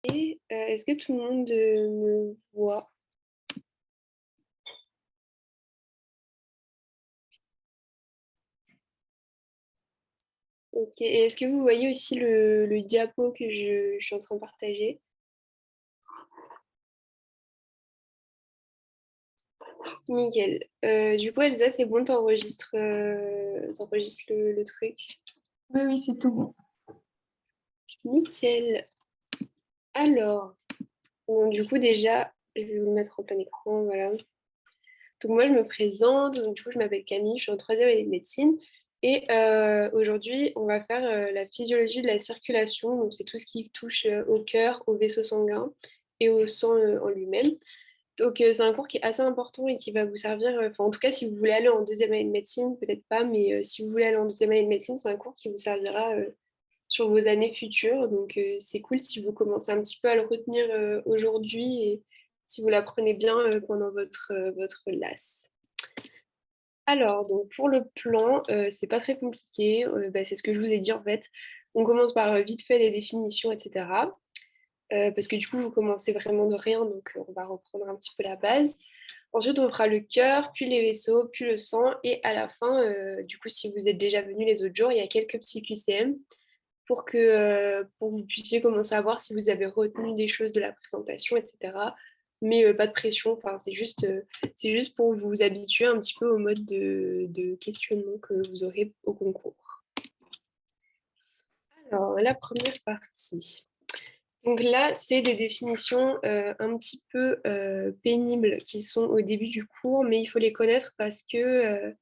Est-ce que tout le monde me voit? Ok. Et est-ce que vous voyez aussi le diapo que je suis en train de partager? Nickel. Du coup, Elsa, c'est bon, t'enregistres le truc. Oui, oui, c'est tout bon. Nickel. Alors, bon, du coup, déjà, je vais vous mettre en plein écran, voilà. Donc moi, je me présente. Donc, du coup, je m'appelle Camille, je suis en troisième année de médecine. Et aujourd'hui, on va faire la physiologie de la circulation. Donc, c'est tout ce qui touche au cœur, au vaisseau sanguin et au sang en lui-même. Donc, c'est un cours qui est assez important et qui va vous servir, enfin, en tout cas, si vous voulez aller en deuxième année de médecine, peut-être pas, mais si vous voulez aller en deuxième année de médecine, c'est un cours qui vous servira sur vos années futures. Donc, c'est cool si vous commencez un petit peu à le retenir aujourd'hui et si vous l'apprenez bien pendant votre LAS. Alors, donc pour le plan, c'est pas très compliqué. Bah, c'est ce que je vous ai dit en fait. On commence par vite fait les définitions, etc. Parce que du coup, vous commencez vraiment de rien, donc on va reprendre un petit peu la base. Ensuite, on fera le cœur, puis les vaisseaux, puis le sang, et à la fin, du coup, si vous êtes déjà venus les autres jours, il y a quelques petits QCM pour que vous puissiez commencer à voir si vous avez retenu des choses de la présentation, etc. Mais pas de pression, enfin, c'est juste pour vous habituer un petit peu au mode de questionnement que vous aurez au concours. Alors, la première partie. Donc là, c'est des définitions un petit peu pénibles qui sont au début du cours, mais il faut les connaître parce que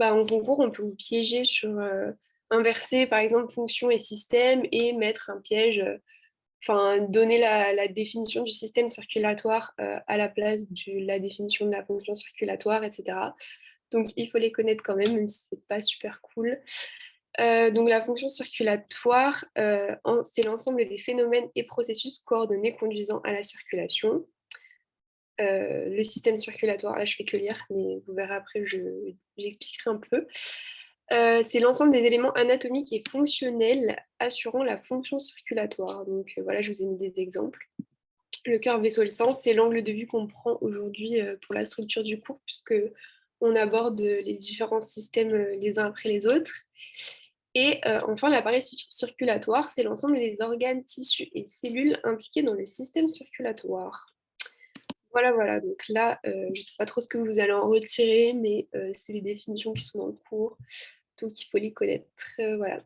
en concours, on peut vous piéger sur inverser, par exemple, fonction et système et mettre un piège, enfin, donner la définition du système circulatoire à la place de la définition de la fonction circulatoire, etc. Donc, il faut les connaître quand même si c'est pas super cool. Donc la fonction circulatoire, c'est l'ensemble des phénomènes et processus coordonnés conduisant à la circulation. Le système circulatoire, là je fais que lire, mais vous verrez après, j'expliquerai un peu. C'est l'ensemble des éléments anatomiques et fonctionnels assurant la fonction circulatoire. Donc voilà, je vous ai mis des exemples. Le cœur, vaisseau et le sang, c'est l'angle de vue qu'on prend aujourd'hui pour la structure du cours, puisque on aborde les différents systèmes les uns après les autres. Et enfin, l'appareil circulatoire, c'est l'ensemble des organes, tissus et cellules impliqués dans le système circulatoire. Voilà, voilà. Donc là, je ne sais pas trop ce que vous allez en retirer, mais c'est les définitions qui sont dans le cours. Donc il faut les connaître. Voilà.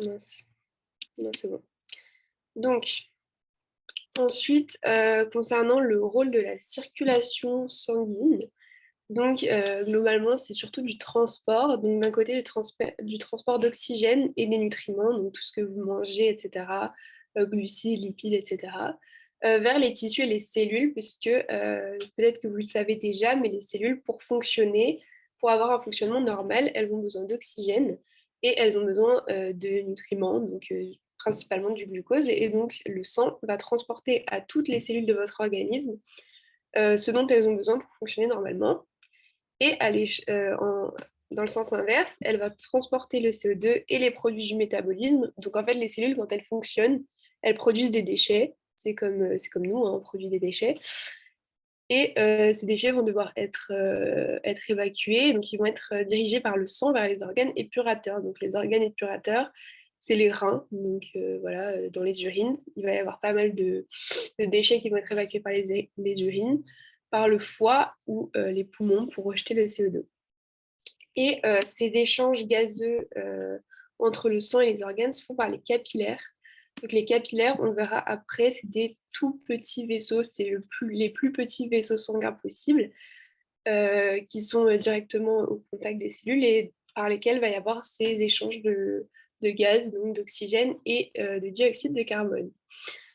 Mince. Non, c'est bon. Donc, ensuite, concernant le rôle de la circulation sanguine, donc globalement, c'est surtout du transport. Donc d'un côté, du transport d'oxygène et des nutriments, donc tout ce que vous mangez, etc., glucides, lipides, etc., vers les tissus et les cellules, puisque peut-être que vous le savez déjà, mais les cellules, pour fonctionner, pour avoir un fonctionnement normal, elles ont besoin d'oxygène et elles ont besoin de nutriments, donc principalement du glucose. Et donc le sang va transporter à toutes les cellules de votre organisme ce dont elles ont besoin pour fonctionner normalement. Et dans le sens inverse, elle va transporter le CO2 et les produits du métabolisme. Donc en fait, les cellules, quand elles fonctionnent, elles produisent des déchets. C'est comme nous, hein, on produit des déchets. Et ces déchets vont devoir être évacués. Donc ils vont être dirigés par le sang vers les organes épurateurs. Donc les organes épurateurs, c'est les reins. Donc voilà, dans les urines, il va y avoir pas mal de déchets qui vont être évacués par les urines, par le foie ou les poumons pour rejeter le CO2. Et ces échanges gazeux entre le sang et les organes se font par les capillaires. Donc les capillaires, on le verra après, c'est des tout petits vaisseaux, c'est les plus petits vaisseaux sanguins possibles, qui sont directement au contact des cellules et par lesquels va y avoir ces échanges de gaz, donc d'oxygène et de dioxyde de carbone.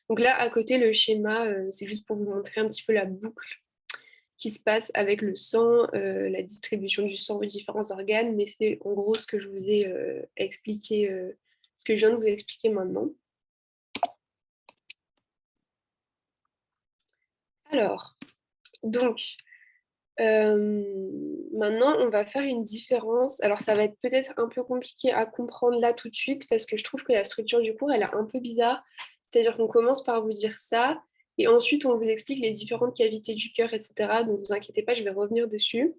Donc là, à côté, le schéma, c'est juste pour vous montrer un petit peu la boucle qui se passe avec le sang, la distribution du sang aux différents organes, mais c'est en gros ce que je vous ai expliqué, ce que je viens de vous expliquer maintenant. Alors, donc, Maintenant, on va faire une différence. Alors, ça va être peut-être un peu compliqué à comprendre là tout de suite parce que je trouve que la structure du cours, elle est un peu bizarre. C'est-à-dire qu'on commence par vous dire ça et ensuite, on vous explique les différentes cavités du cœur, etc. Donc, ne vous inquiétez pas, je vais revenir dessus.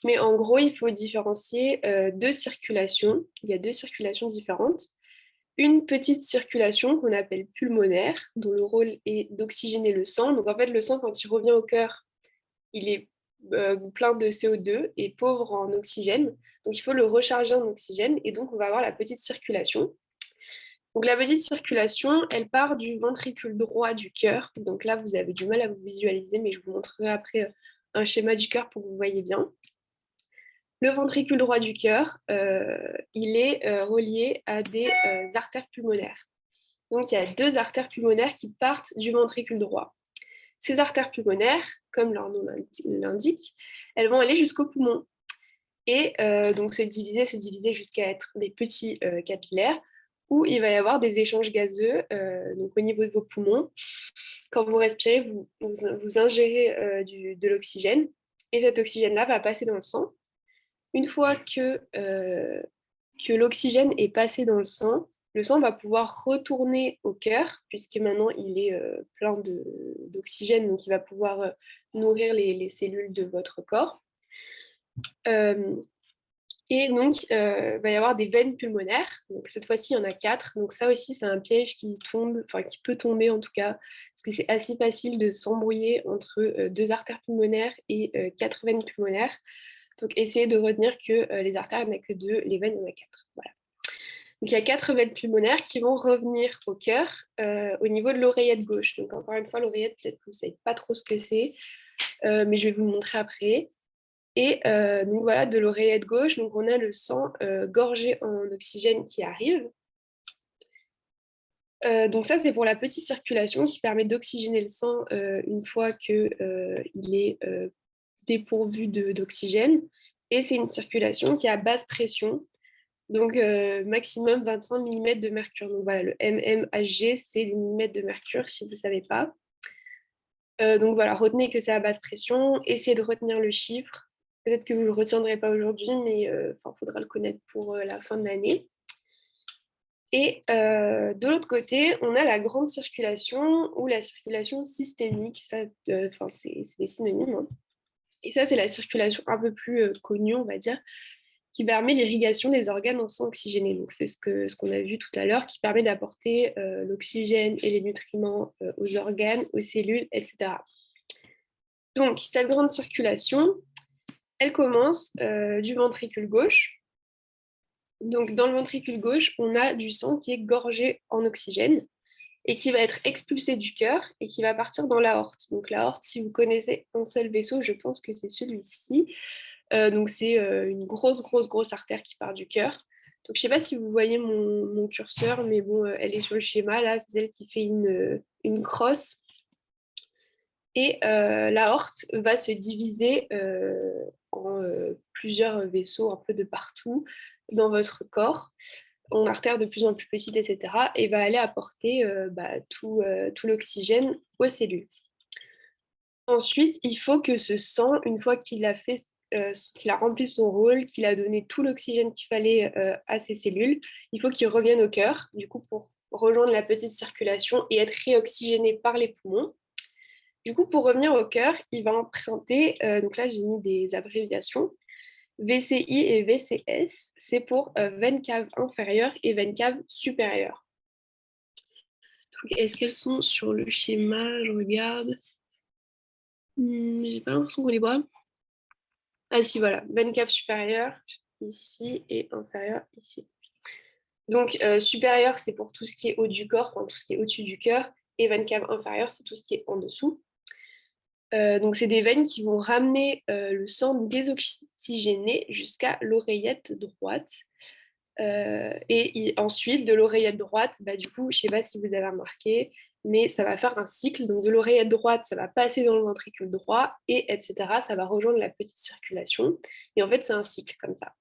Mais en gros, il faut différencier deux circulations. Il y a deux circulations différentes. Une petite circulation qu'on appelle pulmonaire, dont le rôle est d'oxygéner le sang. Donc, en fait, le sang, quand il revient au cœur, il est plein de CO2 et pauvre en oxygène. Donc, il faut le recharger en oxygène. Et donc, on va avoir la petite circulation. Donc, la petite circulation, elle part du ventricule droit du cœur. Donc là, vous avez du mal à vous visualiser, mais je vous montrerai après un schéma du cœur pour que vous voyez bien. Le ventricule droit du cœur, il est relié à des artères pulmonaires. Donc, il y a deux artères pulmonaires qui partent du ventricule droit. Ces artères pulmonaires, comme leur nom l'indique, elles vont aller jusqu'au poumon et donc se diviser jusqu'à être des petits capillaires où il va y avoir des échanges gazeux donc au niveau de vos poumons. Quand vous respirez, vous ingérez de l'oxygène et cet oxygène-là va passer dans le sang. Une fois que l'oxygène est passé dans le sang va pouvoir retourner au cœur, puisque maintenant il est plein d'oxygène, donc il va pouvoir nourrir les cellules de votre corps. Et donc, il va y avoir des veines pulmonaires. Donc, cette fois-ci, il y en a 4. Donc, ça aussi, c'est un piège qui tombe, enfin, qui peut tomber en tout cas, parce que c'est assez facile de s'embrouiller entre deux artères pulmonaires et 4 veines pulmonaires. Donc, essayez de retenir que les artères, il n'y en a que 2, les veines, il y en a 4. Voilà. Donc, il y a 4 veines pulmonaires qui vont revenir au cœur au niveau de l'oreillette gauche. Donc, encore une fois, l'oreillette, peut-être que vous ne savez pas trop ce que c'est, mais je vais vous le montrer après. Et donc voilà, de l'oreillette gauche, donc on a le sang gorgé en oxygène qui arrive. Donc ça, c'est pour la petite circulation qui permet d'oxygéner le sang une fois qu'il est dépourvu d'oxygène. Et c'est une circulation qui est à basse pression, donc maximum 25 mm de mercure. Donc voilà, le mmHg, c'est les millimètres de mercure, si vous ne savez pas. Donc voilà, retenez que c'est à basse pression. Essayez de retenir le chiffre. Peut-être que vous ne le retiendrez pas aujourd'hui, mais il faudra le connaître pour la fin de l'année. Et de l'autre côté, on a la grande circulation ou la circulation systémique. Ça, c'est des synonymes, hein. Et ça, c'est la circulation un peu plus connue, on va dire, qui permet l'irrigation des organes en sang oxygéné. Donc, c'est ce qu'on a vu tout à l'heure, qui permet d'apporter l'oxygène et les nutriments aux organes, aux cellules, etc. Donc, cette grande circulation, elle commence du ventricule gauche. Donc, dans le ventricule gauche, on a du sang qui est gorgé en oxygène et qui va être expulsé du cœur et qui va partir dans l'aorte. Donc, l'aorte, si vous connaissez un seul vaisseau, je pense que c'est celui-ci. Donc, c'est une grosse artère qui part du cœur. Donc, je ne sais pas si vous voyez mon curseur, mais bon, elle est sur le schéma. Là, c'est celle qui fait une crosse. Et l'aorte va se diviser en plusieurs vaisseaux un peu de partout dans votre corps, en artères de plus en plus petites, etc. Et va aller apporter tout l'oxygène aux cellules. Ensuite, il faut que ce sang, une fois qu'il a fait, qu'il a rempli son rôle, qu'il a donné tout l'oxygène qu'il fallait à ses cellules, il faut qu'il revienne au cœur, du coup, pour rejoindre la petite circulation et être réoxygéné par les poumons. Du coup, pour revenir au cœur, il va emprunter, donc là j'ai mis des abréviations, VCI et VCS, c'est pour veine cave inférieure et veine cave supérieure. Est-ce qu'elles sont sur le schéma? Je regarde. J'ai pas l'impression qu'on les voit. Ah si, voilà, veine cave supérieure ici et inférieure ici. Donc supérieure, c'est pour tout ce qui est haut du corps, enfin, tout ce qui est au-dessus du cœur, et veine cave inférieure, c'est tout ce qui est en dessous. Donc, c'est des veines qui vont ramener le sang désoxygéné jusqu'à l'oreillette droite. Et ensuite, de l'oreillette droite, du coup, je ne sais pas si vous avez remarqué, mais ça va faire un cycle. Donc, de l'oreillette droite, ça va passer dans le ventricule droit, et etc. Ça va rejoindre la petite circulation. Et en fait, c'est un cycle comme ça.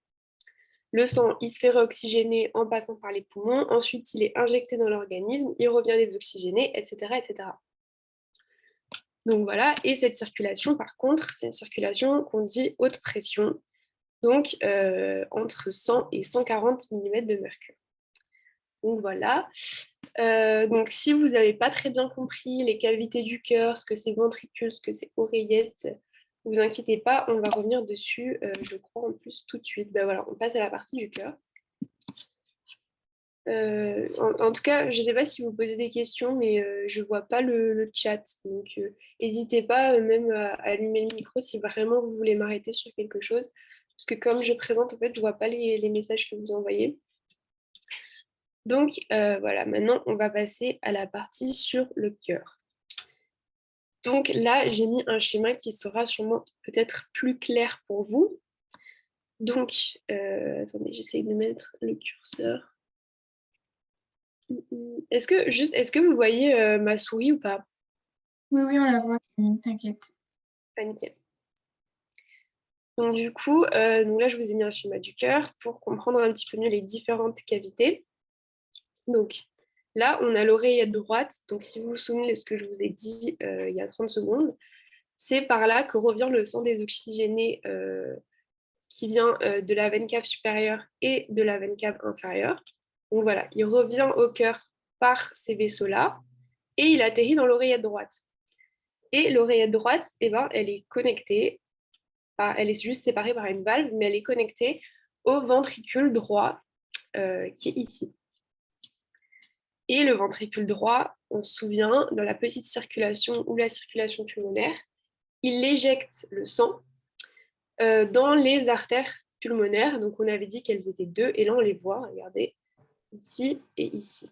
Le sang, il se fait réoxygéner en passant par les poumons. Ensuite, il est injecté dans l'organisme, il revient désoxygéné, etc., etc. Donc voilà, et cette circulation, par contre, c'est une circulation qu'on dit haute pression, donc entre 100 et 140 mm de mercure. Donc voilà. Donc si vous n'avez pas très bien compris les cavités du cœur, ce que c'est ventricule, ce que c'est oreillette, ne vous inquiétez pas, on va revenir dessus, je crois, en plus tout de suite. Ben voilà, on passe à la partie du cœur. En tout cas, je ne sais pas si vous posez des questions, mais je ne vois pas le chat. Donc, n'hésitez pas même à allumer le micro si vraiment vous voulez m'arrêter sur quelque chose. Parce que comme je présente, en fait, je ne vois pas les messages que vous envoyez. Donc, voilà, maintenant, on va passer à la partie sur le cœur. Donc là, j'ai mis un schéma qui sera sûrement peut-être plus clair pour vous. Donc, attendez, j'essaye de mettre le curseur. Est-ce que vous voyez ma souris ou pas? Oui, oui, on la voit, Camille, t'inquiète. Ah, nickel. Donc du coup, donc là, je vous ai mis un schéma du cœur pour comprendre un petit peu mieux les différentes cavités. Donc là, on a l'oreillette droite. Donc si vous vous souvenez de ce que je vous ai dit il y a 30 secondes, c'est par là que revient le sang désoxygéné qui vient de la veine cave supérieure et de la veine cave inférieure. Donc voilà, il revient au cœur par ces vaisseaux-là et il atterrit dans l'oreillette droite. Et l'oreillette droite, eh ben, elle est connectée, elle est juste séparée par une valve, mais elle est connectée au ventricule droit qui est ici. Et le ventricule droit, on se souvient, dans la petite circulation ou la circulation pulmonaire, il éjecte le sang dans les artères pulmonaires. Donc on avait dit qu'elles étaient deux, et là on les voit, regardez, ici et ici.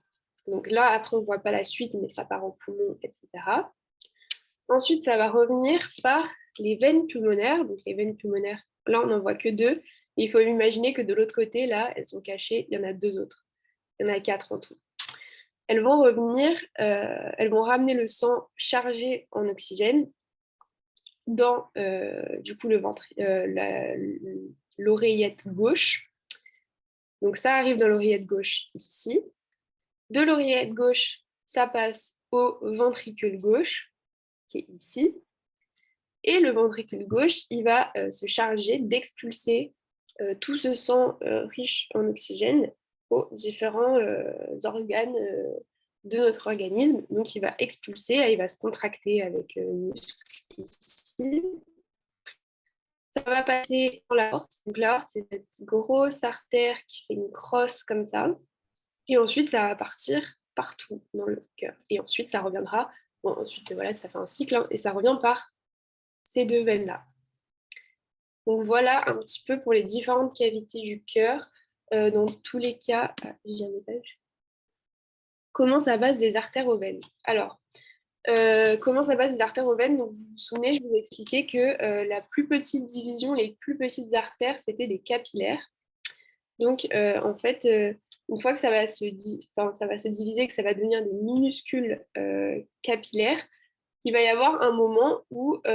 Donc là, après, on ne voit pas la suite, mais ça part en poumon, etc. Ensuite, ça va revenir par les veines pulmonaires. Donc les veines pulmonaires, là, on n'en voit que deux. Il faut imaginer que de l'autre côté, là, elles sont cachées, il y en a deux autres. Il y en a quatre en tout. Elles vont revenir, elles vont ramener le sang chargé en oxygène dans du coup le ventre, l'oreillette gauche. Donc ça arrive dans l'oreillette gauche ici. De l'oreillette gauche, ça passe au ventricule gauche, qui est ici. Et le ventricule gauche, il va se charger d'expulser tout ce sang riche en oxygène aux différents organes de notre organisme. Donc il va expulser, il va se contracter avec le muscle ici. Ça va passer dans l'aorte. Donc l'aorte, c'est cette grosse artère qui fait une crosse comme ça. Et ensuite, ça va partir partout dans le cœur. Et ensuite, ça reviendra. Bon, ensuite, voilà, ça fait un cycle, hein, et ça revient par ces deux veines-là. Donc voilà un petit peu pour les différentes cavités du cœur. Dans tous les cas, comment ça passe des artères aux veines. Alors, comment ça passe des artères aux veines? Donc, vous vous souvenez, je vous ai expliqué que la plus petite division, les plus petites artères, c'était des capillaires. Donc, en fait, une fois que ça va se diviser, que ça va devenir des minuscules capillaires, il va y avoir un moment où il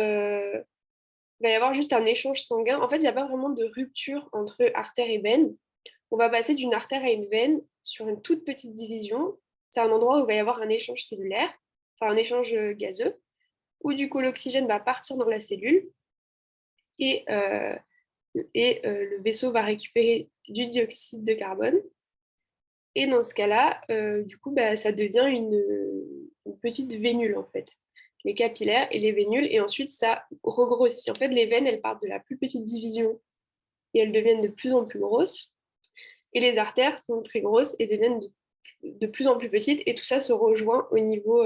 va y avoir juste un échange sanguin. En fait, il n'y a pas vraiment de rupture entre artère et veine. On va passer d'une artère à une veine sur une toute petite division. C'est un endroit où il va y avoir un échange cellulaire, enfin un échange gazeux, où du coup l'oxygène va partir dans la cellule et, le vaisseau va récupérer du dioxyde de carbone. Et dans ce cas-là, du coup, bah, ça devient une petite vénule en fait. Les capillaires et les vénules, et ensuite ça regrossit. En fait, les veines, elles partent de la plus petite division et elles deviennent de plus en plus grosses. Et les artères sont très grosses et deviennent de plus en plus petites, et tout ça se rejoint au niveau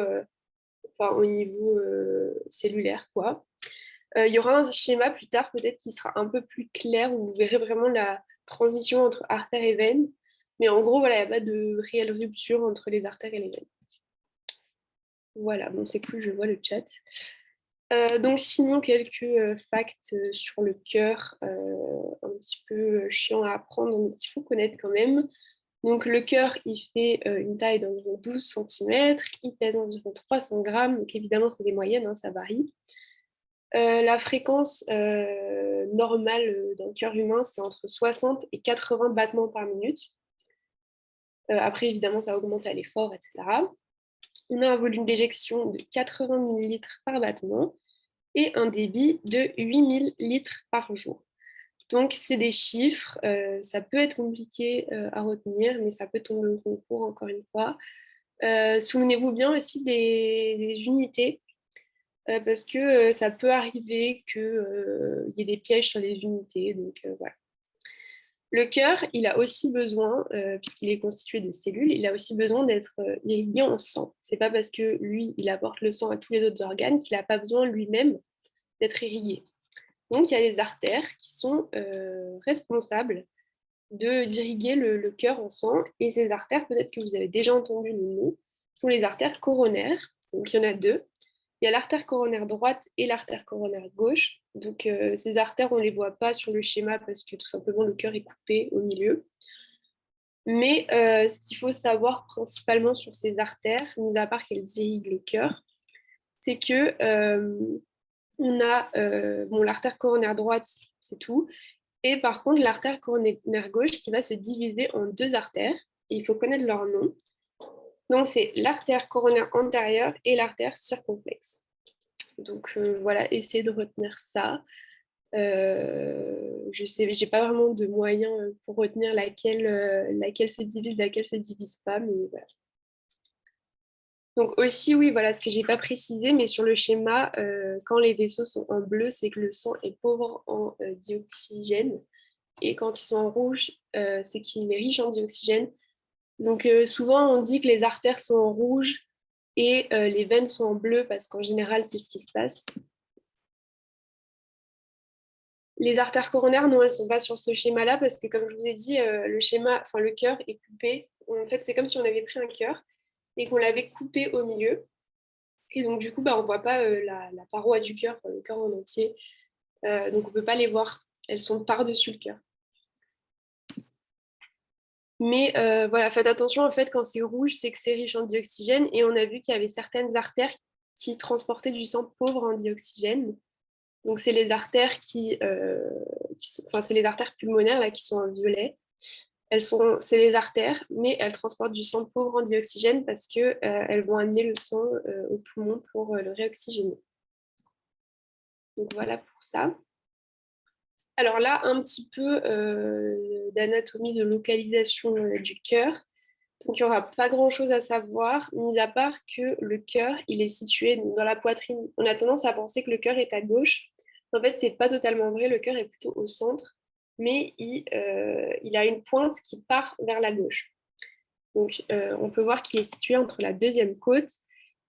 cellulaire, quoi. Il y aura un schéma plus tard peut-être qui sera un peu plus clair où vous verrez vraiment la transition entre artères et veines. Mais en gros, voilà, il n'y a pas de réelle rupture entre les artères et les veines. Voilà, bon, c'est cool, je vois le chat. Donc sinon, quelques facts sur le cœur, un petit peu chiant à apprendre, mais qu'il faut connaître quand même. Donc le cœur, il fait une taille d'environ 12 cm, il pèse environ 300 grammes, donc évidemment c'est des moyennes, hein, ça varie. La fréquence normale d'un cœur humain, c'est entre 60 et 80 battements par minute. Après, évidemment, ça augmente à l'effort, etc. On a un volume d'éjection de 80 millilitres par battement et un débit de 8000 litres par jour. Donc, c'est des chiffres, ça peut être compliqué à retenir, mais ça peut tomber au concours, encore une fois. Souvenez-vous bien aussi des unités, parce que ça peut arriver qu'il y ait des pièges sur les unités. Donc, voilà. Le cœur, il a aussi besoin, puisqu'il est constitué de cellules, il a aussi besoin d'être irrigué en sang. C'est pas parce que lui, il apporte le sang à tous les autres organes qu'il n'a pas besoin lui-même d'être irrigué. Donc, il y a les artères qui sont responsables d'irriguer le cœur en sang. Et ces artères, peut-être que vous avez déjà entendu le nom, sont les artères coronaires. Donc, il y en a deux. Il y a l'artère coronaire droite et l'artère coronaire gauche. Donc, ces artères, on ne les voit pas sur le schéma parce que tout simplement, le cœur est coupé au milieu. Mais ce qu'il faut savoir principalement sur ces artères, mis à part qu'elles irriguent le cœur, c'est que on a l'artère coronaire droite, c'est tout. Et par contre, l'artère coronaire gauche qui va se diviser en deux artères. Et il faut connaître leur nom. Donc, c'est l'artère coronaire antérieure et l'artère circonflexe. Donc, voilà, essayez de retenir ça. Je sais, j'ai pas vraiment de moyens pour retenir laquelle se divise, laquelle se divise pas, mais voilà. Donc aussi, oui, voilà ce que j'ai pas précisé, mais sur le schéma, quand les vaisseaux sont en bleu, c'est que le sang est pauvre en dioxygène. Et quand ils sont en rouge, c'est qu'il est riche en dioxygène. Donc souvent, on dit que les artères sont en rouge et les veines sont en bleu parce qu'en général, c'est ce qui se passe. Les artères coronaires, non, elles ne sont pas sur ce schéma-là parce que, comme je vous ai dit, le cœur est coupé. En fait, c'est comme si on avait pris un cœur et qu'on l'avait coupé au milieu. Et donc, du coup, on ne voit pas la paroi du cœur, le cœur en entier. Donc, on ne peut pas les voir. Elles sont par-dessus le cœur. Mais voilà, faites attention, en fait, quand c'est rouge, c'est que c'est riche en dioxygène. Et on a vu qu'il y avait certaines artères qui transportaient du sang pauvre en dioxygène. Donc, c'est les artères c'est les artères pulmonaires là, qui sont en violet. C'est les artères, mais elles transportent du sang pauvre en dioxygène parce qu'elles elles vont amener le sang au poumon pour le réoxygéner. Donc, voilà pour ça. Alors là, un petit peu d'anatomie, de localisation du cœur. Donc, il n'y aura pas grand-chose à savoir, mis à part que le cœur, il est situé dans la poitrine. On a tendance à penser que le cœur est à gauche. En fait, ce n'est pas totalement vrai. Le cœur est plutôt au centre, mais il a une pointe qui part vers la gauche. Donc, on peut voir qu'il est situé entre la deuxième côte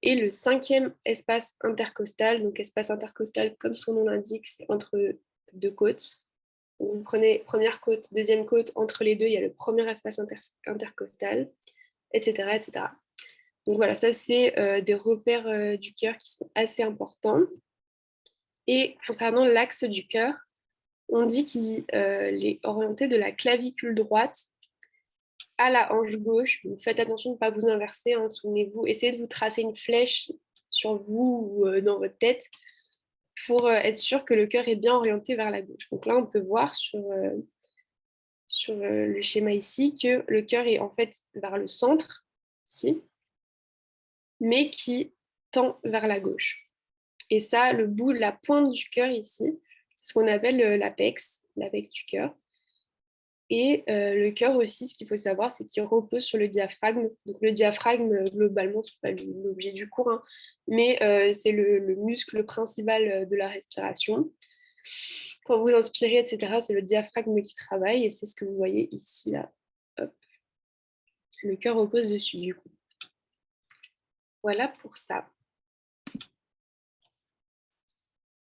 et le cinquième espace intercostal. Donc, espace intercostal, comme son nom l'indique, c'est entre deux côtes. Vous prenez première côte, deuxième côte, entre les deux, il y a le premier espace intercostal, etc., etc. Donc voilà, ça c'est des repères du cœur qui sont assez importants. Et concernant l'axe du cœur, on dit qu'il est orienté de la clavicule droite à la hanche gauche. Donc faites attention de ne pas vous inverser, hein, souvenez-vous. Essayez de vous tracer une flèche sur vous ou dans votre tête pour être sûr que le cœur est bien orienté vers la gauche. Donc là, on peut voir sur le schéma ici que le cœur est en fait vers le centre, ici, mais qui tend vers la gauche. Et ça, le bout, la pointe du cœur ici, c'est ce qu'on appelle l'apex du cœur. Et le cœur aussi, ce qu'il faut savoir, c'est qu'il repose sur le diaphragme. Donc le diaphragme, globalement, c'est pas l'objet du cours, hein, mais c'est le muscle principal de la respiration. Quand vous inspirez, etc., c'est le diaphragme qui travaille et c'est ce que vous voyez ici, là. Hop. Le cœur repose dessus, du coup. Voilà pour ça.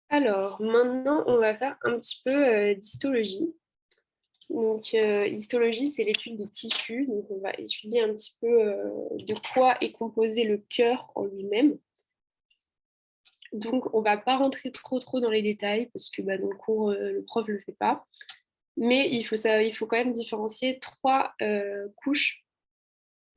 Alors, maintenant, on va faire un petit peu d'histologie. Donc, histologie, c'est l'étude des tissus. Donc, on va étudier un petit peu de quoi est composé le cœur en lui-même. Donc, on ne va pas rentrer trop dans les détails parce que dans le cours, le prof ne le fait pas. Mais il faut quand même différencier trois couches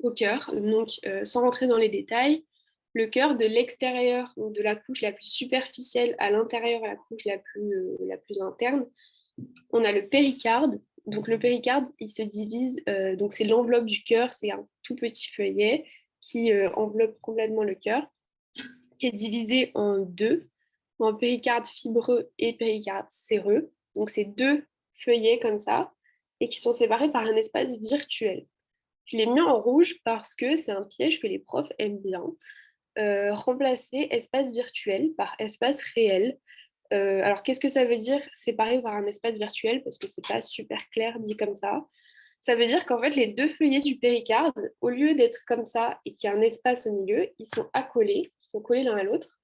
au cœur. Donc, sans rentrer dans les détails, le cœur de l'extérieur, donc de la couche la plus superficielle à l'intérieur, à la couche la plus interne, on a le péricarde. Donc, le péricarde, il se divise, donc c'est l'enveloppe du cœur, c'est un tout petit feuillet qui enveloppe complètement le cœur, qui est divisé en deux, en péricarde fibreux et péricarde séreux. Donc, c'est deux feuillets comme ça, et qui sont séparés par un espace virtuel. Je l'ai mis en rouge parce que c'est un piège que les profs aiment bien. Remplacer espace virtuel par espace réel. Alors, qu'est-ce que ça veut dire séparé par un espace virtuel? Parce que c'est pas super clair dit comme ça. Ça veut dire qu'en fait, les deux feuillets du péricarde, au lieu d'être comme ça et qu'il y a un espace au milieu, ils sont accolés, ils sont collés l'un à l'autre.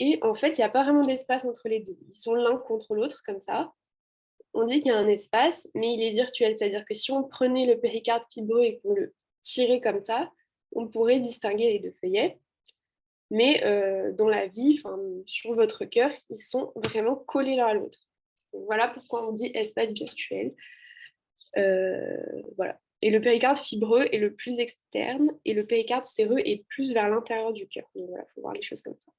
Et en fait, il n'y a pas vraiment d'espace entre les deux. Ils sont l'un contre l'autre comme ça. On dit qu'il y a un espace, mais il est virtuel. C'est-à-dire que si on prenait le péricarde fibreux et qu'on le tirait comme ça, on pourrait distinguer les deux feuillets. Mais dans la vie, sur votre cœur, ils sont vraiment collés l'un à l'autre. Voilà pourquoi on dit espace virtuel. Voilà. Et le péricarde fibreux est le plus externe et le péricarde séreux est plus vers l'intérieur du cœur. Donc voilà, il faut voir les choses comme ça.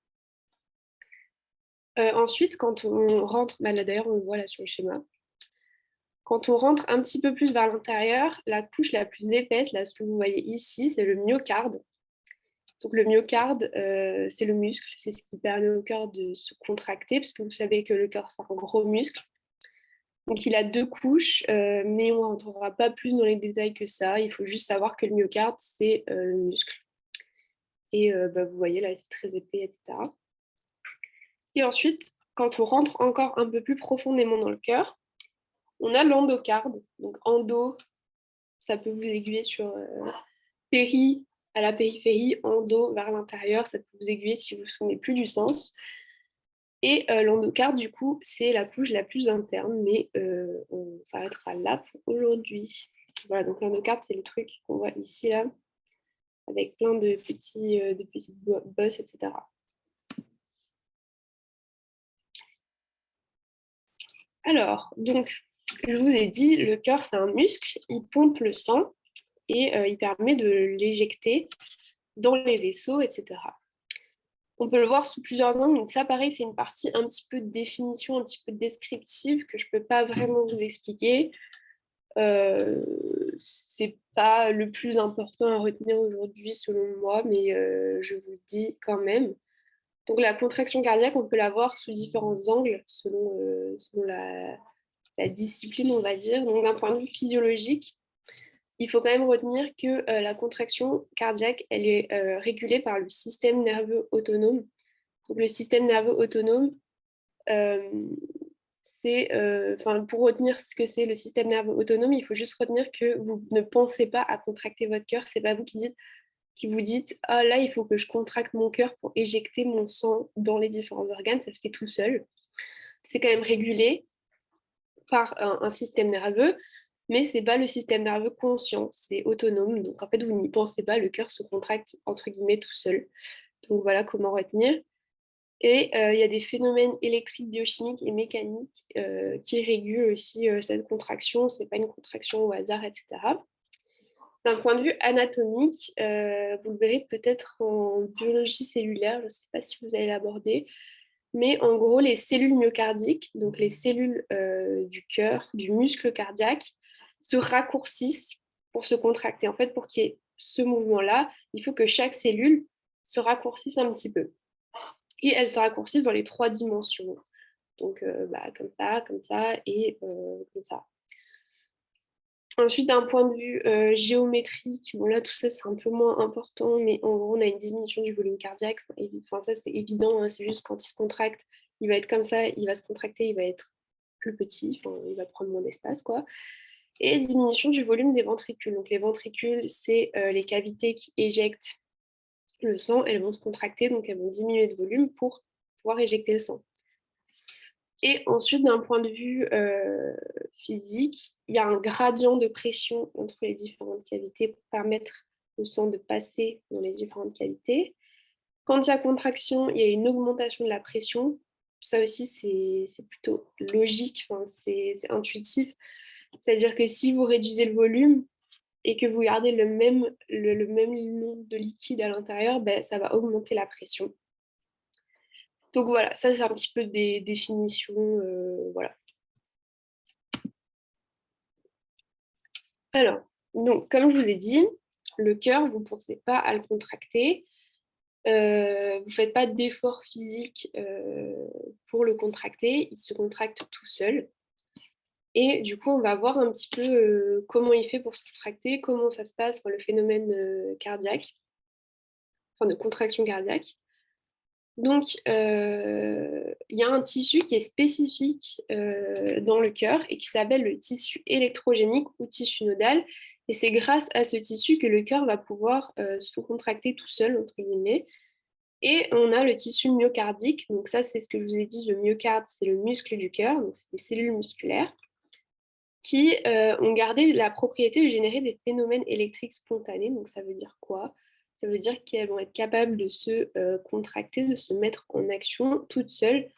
Ensuite, quand on rentre, là d'ailleurs on le voit là sur le schéma, quand on rentre un petit peu plus vers l'intérieur, la couche la plus épaisse, là ce que vous voyez ici, c'est le myocarde. Donc le myocarde, c'est le muscle, c'est ce qui permet au cœur de se contracter, parce que vous savez que le cœur c'est un gros muscle. Donc il a deux couches, mais on ne rentrera pas plus dans les détails que ça. Il faut juste savoir que le myocarde, c'est le muscle. Et vous voyez là, c'est très épais, etc. Et ensuite, quand on rentre encore un peu plus profondément dans le cœur, on a l'endocarde. Donc endo, ça peut vous aiguiller sur péri à la périphérie, endo vers l'intérieur, ça peut vous aiguiller si vous ne vous souvenez plus du sens. Et l'endocarde, du coup, c'est la couche la plus interne, mais on s'arrêtera là pour aujourd'hui. Voilà, donc l'endocarde, c'est le truc qu'on voit ici, là, avec plein de petites bosses, etc. Alors, donc, je vous ai dit, le cœur, c'est un muscle, il pompe le sang et il permet de l'éjecter dans les vaisseaux, etc. On peut le voir sous plusieurs angles. Donc ça, pareil, c'est une partie un petit peu de définition, un petit peu descriptive que je ne peux pas vraiment vous expliquer. C'est pas le plus important à retenir aujourd'hui selon moi, mais je vous le dis quand même. Donc la contraction cardiaque, on peut la voir sous différents angles selon la discipline, on va dire. Donc d'un point de vue physiologique, il faut quand même retenir que la contraction cardiaque, elle est régulée par le système nerveux autonome. Donc le système nerveux autonome, euh, pour retenir ce que c'est le système nerveux autonome, il faut juste retenir que vous ne pensez pas à contracter votre cœur. C'est pas vous qui vous dites ah là il faut que je contracte mon cœur pour éjecter mon sang dans les différents organes. Ça se fait tout seul. C'est quand même régulé par un système nerveux, mais c'est pas le système nerveux conscient. C'est autonome. Donc en fait vous n'y pensez pas. Le cœur se contracte entre guillemets tout seul. Donc voilà comment retenir. Et il y a des phénomènes électriques, biochimiques et mécaniques qui régulent aussi cette contraction. Ce n'est pas une contraction au hasard, etc. D'un point de vue anatomique, vous le verrez peut-être en biologie cellulaire, je ne sais pas si vous allez l'aborder, mais en gros, les cellules myocardiques, donc les cellules du cœur, du muscle cardiaque, se raccourcissent pour se contracter. En fait, pour qu'il y ait ce mouvement-là, il faut que chaque cellule se raccourcisse un petit peu. Et elles se raccourcissent dans les 3 dimensions. Donc, comme ça et comme ça. Ensuite, d'un point de vue géométrique, bon là, tout ça, c'est un peu moins important, mais en gros, on a une diminution du volume cardiaque. Enfin, ça, c'est évident, hein, c'est juste quand il se contracte, il va être comme ça, il va se contracter, il va être plus petit, enfin, il va prendre moins d'espace, quoi. Et diminution du volume des ventricules. Donc, les ventricules, c'est les cavités qui éjectent le sang, elles vont se contracter, donc elles vont diminuer de volume pour pouvoir éjecter le sang. Et ensuite, d'un point de vue physique, il y a un gradient de pression entre les différentes cavités pour permettre au sang de passer dans les différentes cavités. Quand il y a contraction, il y a une augmentation de la pression. Ça aussi, c'est plutôt logique, c'est intuitif. C'est-à-dire que si vous réduisez le volume et que vous gardez le même nombre de liquide à l'intérieur, ben, ça va augmenter la pression. Donc voilà, ça c'est un petit peu des définitions. Voilà. Alors, donc, comme je vous ai dit, le cœur, vous ne pensez pas à le contracter, vous ne faites pas d'effort physique pour le contracter, il se contracte tout seul. Et du coup, on va voir un petit peu comment il fait pour se contracter, comment ça se passe, le phénomène cardiaque, de contraction cardiaque. Donc, il y a un tissu qui est spécifique dans le cœur et qui s'appelle le tissu électrogénique ou tissu nodal. Et c'est grâce à ce tissu que le cœur va pouvoir se contracter tout seul, entre guillemets. Et on a le tissu myocardique. Donc ça, c'est ce que je vous ai dit, le myocarde, c'est le muscle du cœur, donc c'est des cellules musculaires qui ont gardé la propriété de générer des phénomènes électriques spontanés. Donc ça veut dire quoi? Ça veut dire qu'elles vont être capables de se contracter, de se mettre en action toutes seules,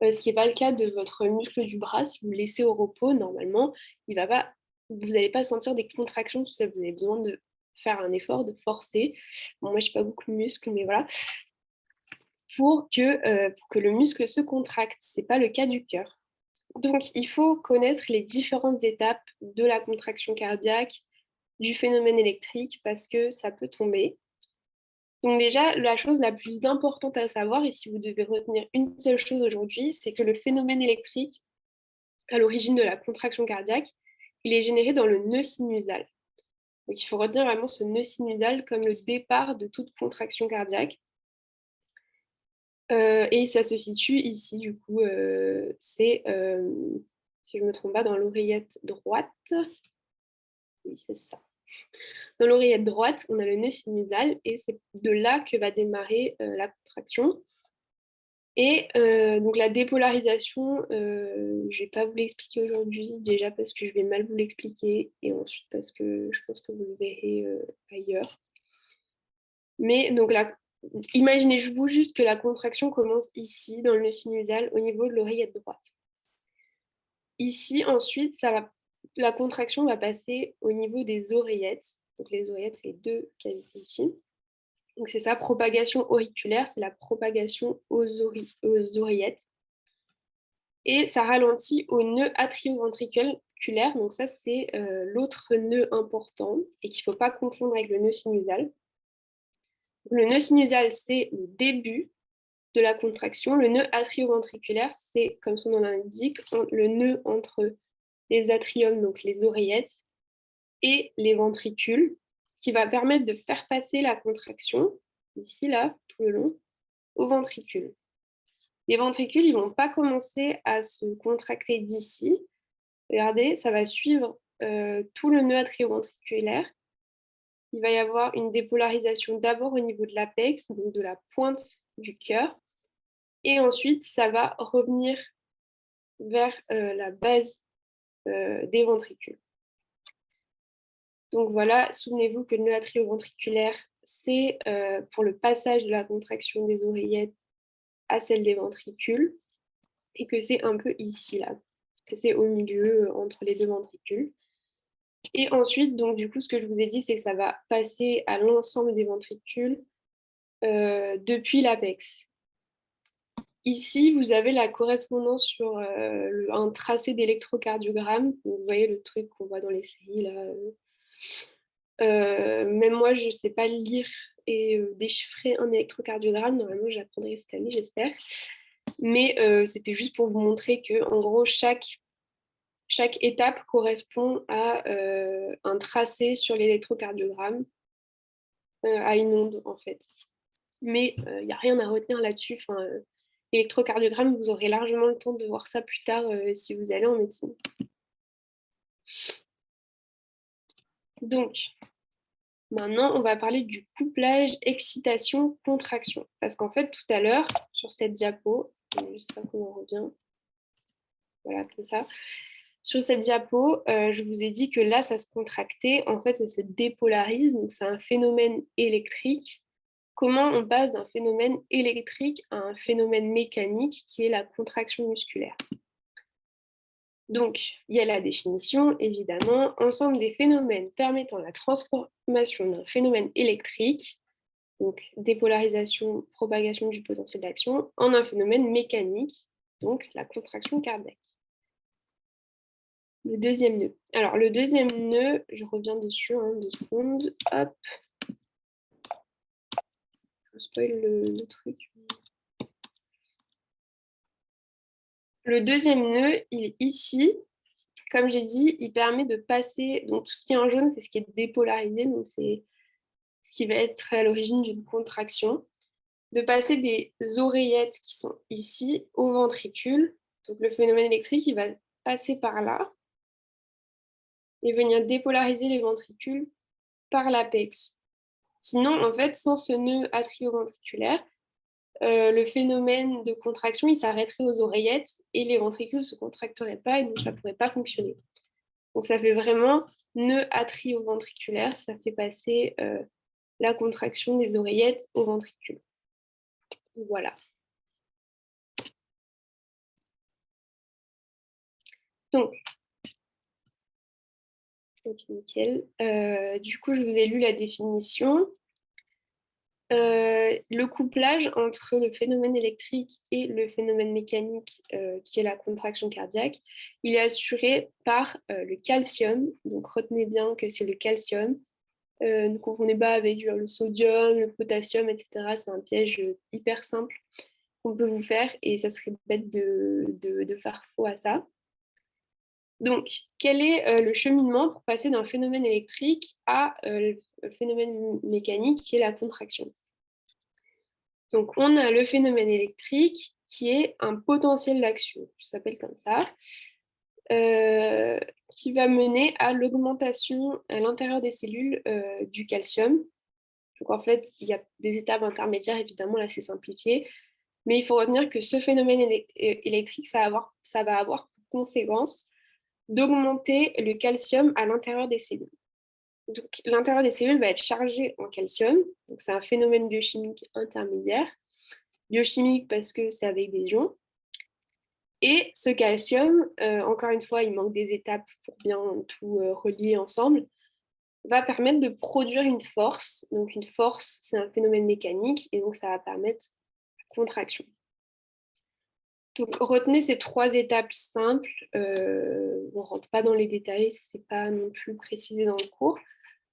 ce qui n'est pas le cas de votre muscle du bras. Si vous le laissez au repos, normalement, vous n'allez pas sentir des contractions tout seul. Vous avez besoin de faire un effort, de forcer. Bon, moi, je n'ai pas beaucoup de muscles, mais voilà. Pour que le muscle se contracte. Ce n'est pas le cas du cœur. Donc, il faut connaître les différentes étapes de la contraction cardiaque, du phénomène électrique, parce que ça peut tomber. Donc déjà, la chose la plus importante à savoir, et si vous devez retenir une seule chose aujourd'hui, c'est que le phénomène électrique, à l'origine de la contraction cardiaque, il est généré dans le nœud sinusal. Donc il faut retenir vraiment ce nœud sinusal comme le départ de toute contraction cardiaque. Et ça se situe ici, du coup, c'est, si je ne me trompe pas, dans l'oreillette droite. Oui, c'est ça. Dans l'oreillette droite, on a le nœud sinusal et c'est de là que va démarrer la contraction. Et donc la dépolarisation, je ne vais pas vous l'expliquer aujourd'hui, déjà parce que je vais mal vous l'expliquer et ensuite parce que je pense que vous le verrez ailleurs. Mais donc imaginez-vous juste que la contraction commence ici, dans le nœud sinusal, au niveau de l'oreillette droite. Ici, ensuite, la contraction va passer au niveau des oreillettes. Donc les oreillettes, c'est les deux cavités ici. Donc c'est ça, propagation auriculaire, c'est la propagation aux oreillettes. Et ça ralentit au nœud atrioventriculaire. Donc ça, c'est l'autre nœud important et qu'il ne faut pas confondre avec le nœud sinusal. Le nœud sinusal, c'est le début de la contraction. Le nœud atrioventriculaire, c'est, comme son nom l'indique, le nœud entre les atriums, donc les oreillettes, et les ventricules, qui va permettre de faire passer la contraction, ici, là, tout le long, aux ventricules. Les ventricules, ils ne vont pas commencer à se contracter d'ici. Regardez, ça va suivre tout le nœud atrioventriculaire. Il va y avoir une dépolarisation d'abord au niveau de l'apex, donc de la pointe du cœur, et ensuite, ça va revenir vers la base des ventricules. Donc voilà, souvenez-vous que le nœud atrioventriculaire, c'est pour le passage de la contraction des oreillettes à celle des ventricules, et que c'est un peu ici, là, que c'est au milieu, entre les deux ventricules. Et ensuite, donc du coup, ce que je vous ai dit, c'est que ça va passer à l'ensemble des ventricules depuis l'apex. Ici, vous avez la correspondance sur un tracé d'électrocardiogramme. Vous voyez le truc qu'on voit dans les séries, là. Même moi, je ne sais pas lire et déchiffrer un électrocardiogramme. Normalement, j'apprendrai cette année, j'espère. Mais c'était juste pour vous montrer que, en gros, chaque étape correspond à un tracé sur l'électrocardiogramme, à une onde, en fait. Mais il n'y a rien à retenir là-dessus. L'électrocardiogramme, vous aurez largement le temps de voir ça plus tard si vous allez en médecine. Donc, maintenant, on va parler du couplage excitation-contraction. Parce qu'en fait, tout à l'heure, sur cette diapo, je ne sais pas comment on revient, voilà, comme ça. Sur cette diapo, je vous ai dit que là, ça se contractait. En fait, ça se dépolarise. Donc, c'est un phénomène électrique. Comment on passe d'un phénomène électrique à un phénomène mécanique qui est la contraction musculaire? Donc, il y a la définition, évidemment, ensemble des phénomènes permettant la transformation d'un phénomène électrique, donc dépolarisation, propagation du potentiel d'action, en un phénomène mécanique, donc la contraction cardiaque. Le deuxième nœud. Alors, le deuxième nœud, je reviens dessus, 2 secondes. Hop. Je spoil le truc. Le deuxième nœud, il est ici. Comme j'ai dit, il permet de passer, donc tout ce qui est en jaune, c'est ce qui est dépolarisé, donc c'est ce qui va être à l'origine d'une contraction, de passer des oreillettes qui sont ici au ventricule. Donc le phénomène électrique, il va passer par là et venir dépolariser les ventricules par l'apex. Sinon, en fait, sans ce nœud atrioventriculaire, le phénomène de contraction, il s'arrêterait aux oreillettes et les ventricules ne se contracteraient pas et donc ça ne pourrait pas fonctionner. Donc ça fait vraiment nœud atrioventriculaire, ça fait passer la contraction des oreillettes au ventricule. Voilà. Donc, nickel. Du coup, je vous ai lu la définition. Le couplage entre le phénomène électrique et le phénomène mécanique, qui est la contraction cardiaque, il est assuré par le calcium. Donc, retenez bien que c'est le calcium. Ne confondez pas avec le sodium, le potassium, etc. C'est un piège hyper simple qu'on peut vous faire et ça serait bête de faire faux à ça. Donc, quel est le cheminement pour passer d'un phénomène électrique à le phénomène mécanique qui est la contraction? Donc, on a le phénomène électrique qui est un potentiel d'action, ça s'appelle comme ça, qui va mener à l'augmentation à l'intérieur des cellules du calcium. Donc, en fait, il y a des étapes intermédiaires, évidemment, là, c'est simplifié, mais il faut retenir que ce phénomène électrique, ça va avoir pour conséquence d'augmenter le calcium à l'intérieur des cellules. Donc, l'intérieur des cellules va être chargé en calcium. Donc, c'est un phénomène biochimique intermédiaire. Biochimique parce que c'est avec des ions. Et ce calcium, encore une fois, il manque des étapes pour bien tout relier ensemble, va permettre de produire une force. Donc, une force, c'est un phénomène mécanique et donc ça va permettre la contraction. Donc, retenez ces 3 étapes simples. On ne rentre pas dans les détails, ce n'est pas non plus précisé dans le cours.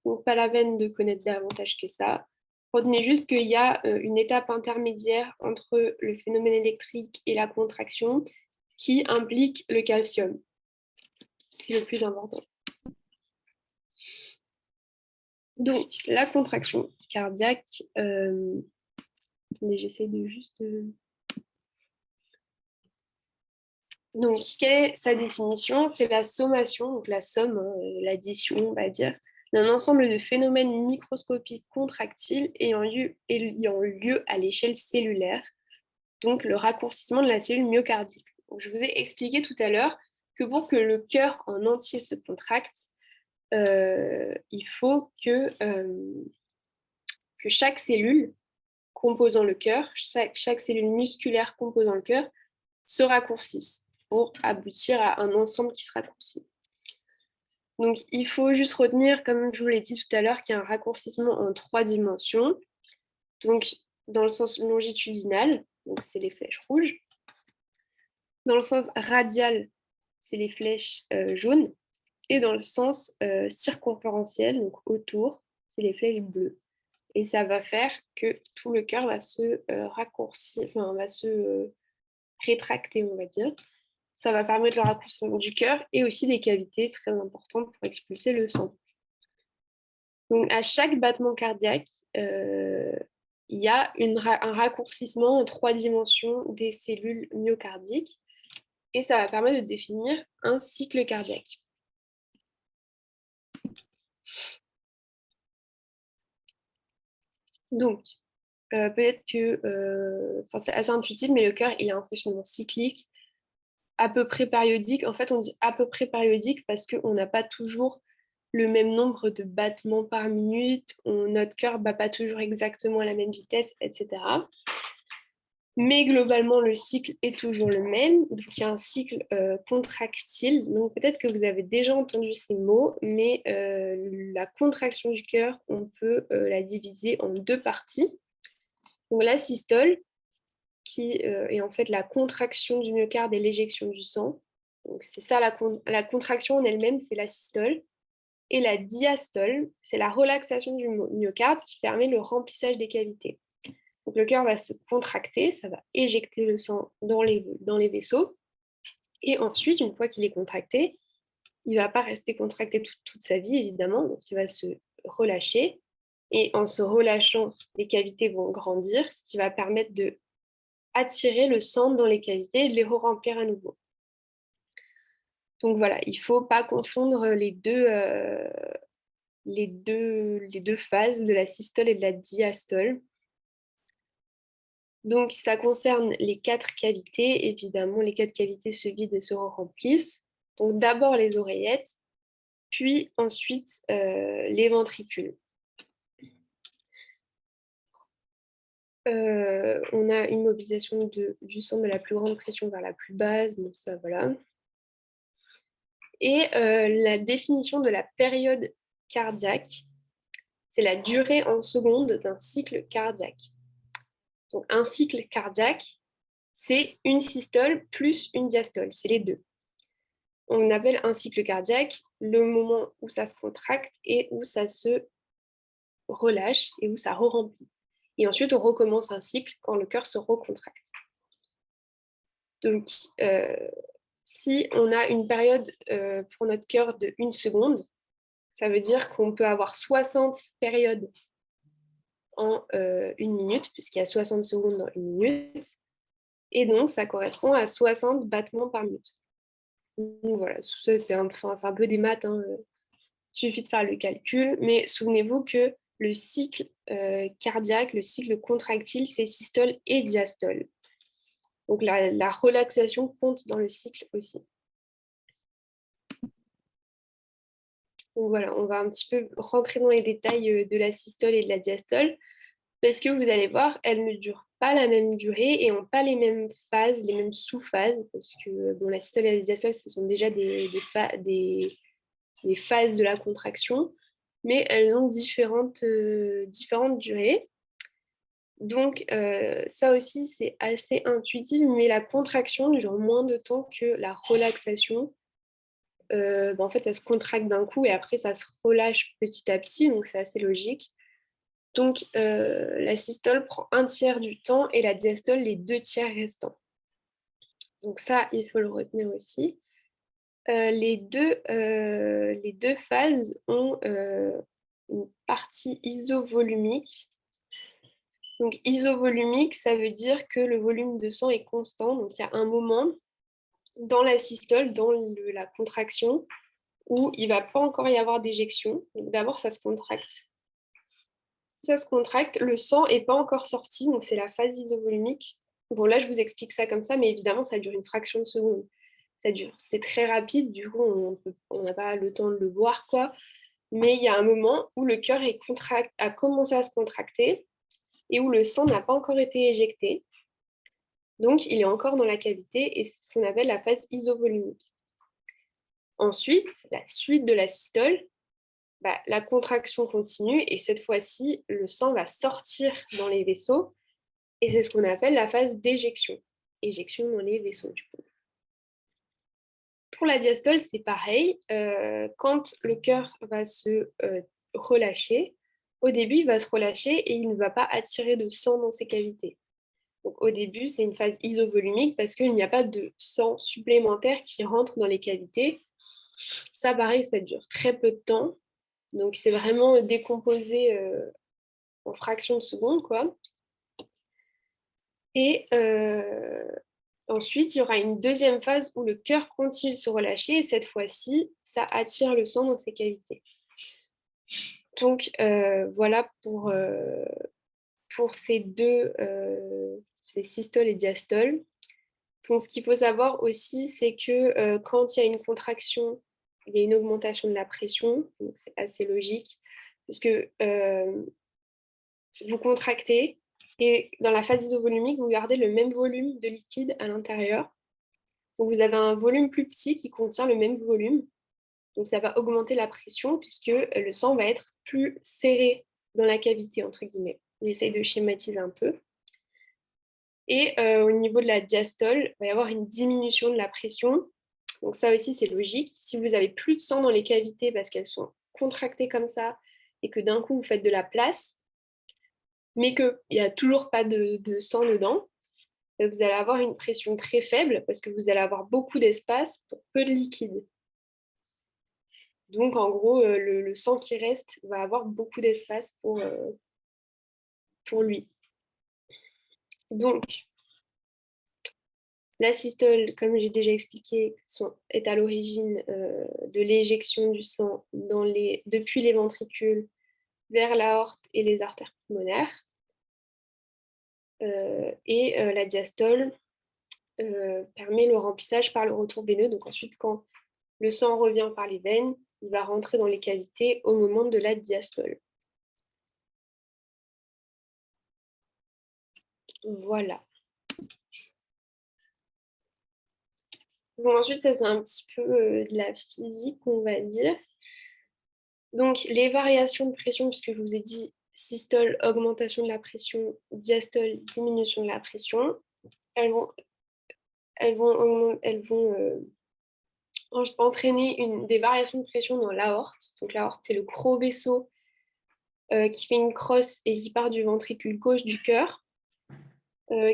Donc, pas la peine de connaître davantage que ça. Retenez juste qu'il y a une étape intermédiaire entre le phénomène électrique et la contraction qui implique le calcium. C'est le plus important. Donc, la contraction cardiaque, attendez, j'essaie de juste... Donc, quelle est sa définition? C'est la sommation, donc la somme, l'addition, on va dire, d'un ensemble de phénomènes microscopiques contractiles ayant lieu à l'échelle cellulaire, donc le raccourcissement de la cellule myocardique. Donc, je vous ai expliqué tout à l'heure que pour que le cœur en entier se contracte, il faut que chaque cellule composant le cœur, chaque cellule musculaire composant le cœur, se raccourcisse pour aboutir à un ensemble qui se raccourcit. Donc, il faut juste retenir, comme je vous l'ai dit tout à l'heure, qu'il y a un raccourcissement en 3 dimensions. Donc, dans le sens longitudinal, donc c'est les flèches rouges. Dans le sens radial, c'est les flèches jaunes. Et dans le sens circonférentiel, donc autour, c'est les flèches bleues. Et ça va faire que tout le cœur va se raccourcir, enfin, va se rétracter, on va dire. Ça va permettre le raccourcissement du cœur et aussi des cavités très importantes pour expulser le sang. Donc, à chaque battement cardiaque, il y a un raccourcissement en 3 dimensions des cellules myocardiques et ça va permettre de définir un cycle cardiaque. Donc, peut-être que c'est assez intuitif, mais le cœur, il a un fonctionnement cyclique, à peu près périodique. En fait, on dit à peu près périodique parce qu'on n'a pas toujours le même nombre de battements par minute, notre cœur ne bat pas toujours exactement à la même vitesse, etc. Mais globalement, le cycle est toujours le même. Donc, il y a un cycle contractile. Donc, peut-être que vous avez déjà entendu ces mots, mais la contraction du cœur, on peut la diviser en 2 parties. Donc, la systole, qui est en fait la contraction du myocarde et l'éjection du sang. Donc, c'est ça la contraction en elle-même, c'est la systole. Et la diastole, c'est la relaxation du myocarde qui permet le remplissage des cavités. Donc, le cœur va se contracter, ça va éjecter le sang dans les vaisseaux. Et ensuite, une fois qu'il est contracté, il ne va pas rester contracté toute sa vie, évidemment. Donc, il va se relâcher. Et en se relâchant, les cavités vont grandir, ce qui va permettre de attirer le sang dans les cavités et de les remplir à nouveau. Donc voilà, il ne faut pas confondre les deux phases de la systole et de la diastole. Donc ça concerne les 4 cavités. Évidemment, les 4 cavités se vident et se remplissent. Donc d'abord les oreillettes, puis ensuite les ventricules. On a une mobilisation du sang de la plus grande pression vers la plus basse, bon ça voilà. Et la définition de la période cardiaque, c'est la durée en secondes d'un cycle cardiaque. Donc un cycle cardiaque, c'est une systole plus une diastole, c'est les deux. On appelle un cycle cardiaque le moment où ça se contracte et où ça se relâche et où ça re-remplit. Et ensuite, on recommence un cycle quand le cœur se recontracte. Donc, si on a une période pour notre cœur de 1 seconde, ça veut dire qu'on peut avoir 60 périodes en 1 minute, puisqu'il y a 60 secondes dans 1 minute. Et donc, ça correspond à 60 battements par minute. Donc voilà, c'est un peu des maths, hein. Il suffit de faire le calcul, mais souvenez-vous que le cycle cardiaque, le cycle contractile, c'est systole et diastole. Donc la relaxation compte dans le cycle aussi. Donc voilà, on va un petit peu rentrer dans les détails de la systole et de la diastole, parce que vous allez voir, elles ne durent pas la même durée et n'ont pas les mêmes phases, les mêmes sous-phases, parce que bon, la systole et la diastole, ce sont déjà des phases de la contraction, mais elles ont différentes durées. Donc ça aussi, c'est assez intuitif, mais la contraction dure moins de temps que la relaxation. En fait, elle se contracte d'un coup et après, ça se relâche petit à petit, donc c'est assez logique. Donc, la systole prend 1/3 du temps et la diastole les 2/3 restants. Donc ça, il faut le retenir aussi. Les deux phases ont une partie isovolumique. Donc isovolumique, ça veut dire que le volume de sang est constant. Donc il y a un moment dans la systole, dans la contraction, où il ne va pas encore y avoir d'éjection. Donc d'abord, ça se contracte. Ça se contracte, le sang n'est pas encore sorti, donc c'est la phase isovolumique. Bon, là, je vous explique ça comme ça, mais évidemment, ça dure une fraction de seconde. C'est très rapide, du coup, on n'a pas le temps de le voir, quoi. Mais il y a un moment où le cœur a commencé à se contracter et où le sang n'a pas encore été éjecté. Donc, il est encore dans la cavité et c'est ce qu'on appelle la phase isovolumique. Ensuite, la suite de la systole, la contraction continue et cette fois-ci, le sang va sortir dans les vaisseaux et c'est ce qu'on appelle la phase d'éjection. Éjection dans les vaisseaux, du coup. Pour la diastole, c'est pareil. Quand le cœur va se relâcher, au début, il va se relâcher et il ne va pas attirer de sang dans ses cavités. Donc, au début, c'est une phase isovolumique parce qu'il n'y a pas de sang supplémentaire qui rentre dans les cavités. Ça, pareil, ça dure très peu de temps. Donc, c'est vraiment décomposé en fractions de secondes, quoi. Et ensuite, il y aura une deuxième phase où le cœur continue de se relâcher et cette fois-ci, ça attire le sang dans ses cavités. Donc, voilà pour ces systoles et diastoles. Donc, ce qu'il faut savoir aussi, c'est que quand il y a une contraction, il y a une augmentation de la pression, donc c'est assez logique, puisque vous contractez et dans la phase isovolumique, vous gardez le même volume de liquide à l'intérieur. Donc, vous avez un volume plus petit qui contient le même volume. Donc, ça va augmenter la pression puisque le sang va être plus serré dans la cavité, entre guillemets. J'essaye de schématiser un peu. Et au niveau de la diastole, il va y avoir une diminution de la pression. Donc ça aussi, c'est logique. Si vous avez plus de sang dans les cavités parce qu'elles sont contractées comme ça et que d'un coup, vous faites de la place, mais qu'il n'y a toujours pas de sang dedans, vous allez avoir une pression très faible parce que vous allez avoir beaucoup d'espace pour peu de liquide. Donc, en gros, le sang qui reste va avoir beaucoup d'espace pour lui. Donc, la systole, comme j'ai déjà expliqué, est à l'origine de l'éjection du sang depuis les ventricules vers l'aorte et les artères pulmonaires. La diastole permet le remplissage par le retour veineux. Donc ensuite, quand le sang revient par les veines, il va rentrer dans les cavités au moment de la diastole. Voilà. Bon, ensuite, ça c'est un petit peu de la physique, on va dire. Donc, les variations de pression, puisque je vous ai dit systole, augmentation de la pression, diastole, diminution de la pression, elles vont entraîner des variations de pression dans l'aorte. Donc, l'aorte, c'est le gros vaisseau qui fait une crosse et qui part du ventricule gauche du cœur,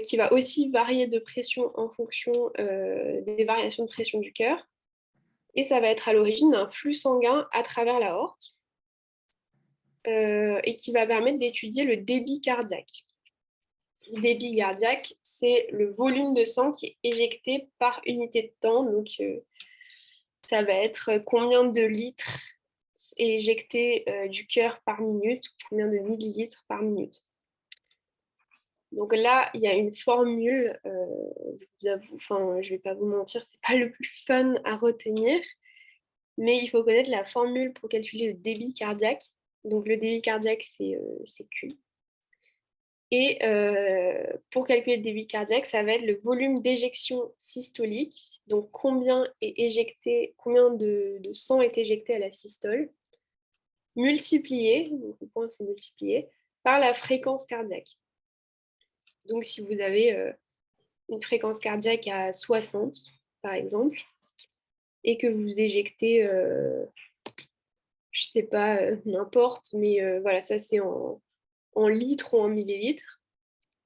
qui va aussi varier de pression en fonction des variations de pression du cœur. Et ça va être à l'origine d'un flux sanguin à travers l'aorte et qui va permettre d'étudier le débit cardiaque. Le débit cardiaque, c'est le volume de sang qui est éjecté par unité de temps. Donc, ça va être combien de litres est éjecté du cœur par minute, combien de millilitres par minute. Donc là, il y a une formule, je vous avoue, je ne vais pas vous mentir, c'est pas le plus fun à retenir, mais il faut connaître la formule pour calculer le débit cardiaque. Donc le débit cardiaque, c'est Q. Et pour calculer le débit cardiaque, ça va être le volume d'éjection systolique, donc combien de sang est éjecté à la systole, multiplié, donc le point c'est multiplié, par la fréquence cardiaque. Donc si vous avez une fréquence cardiaque à 60, par exemple, et que vous éjectez, je ne sais pas, n'importe, mais voilà, ça c'est en litres ou en millilitres.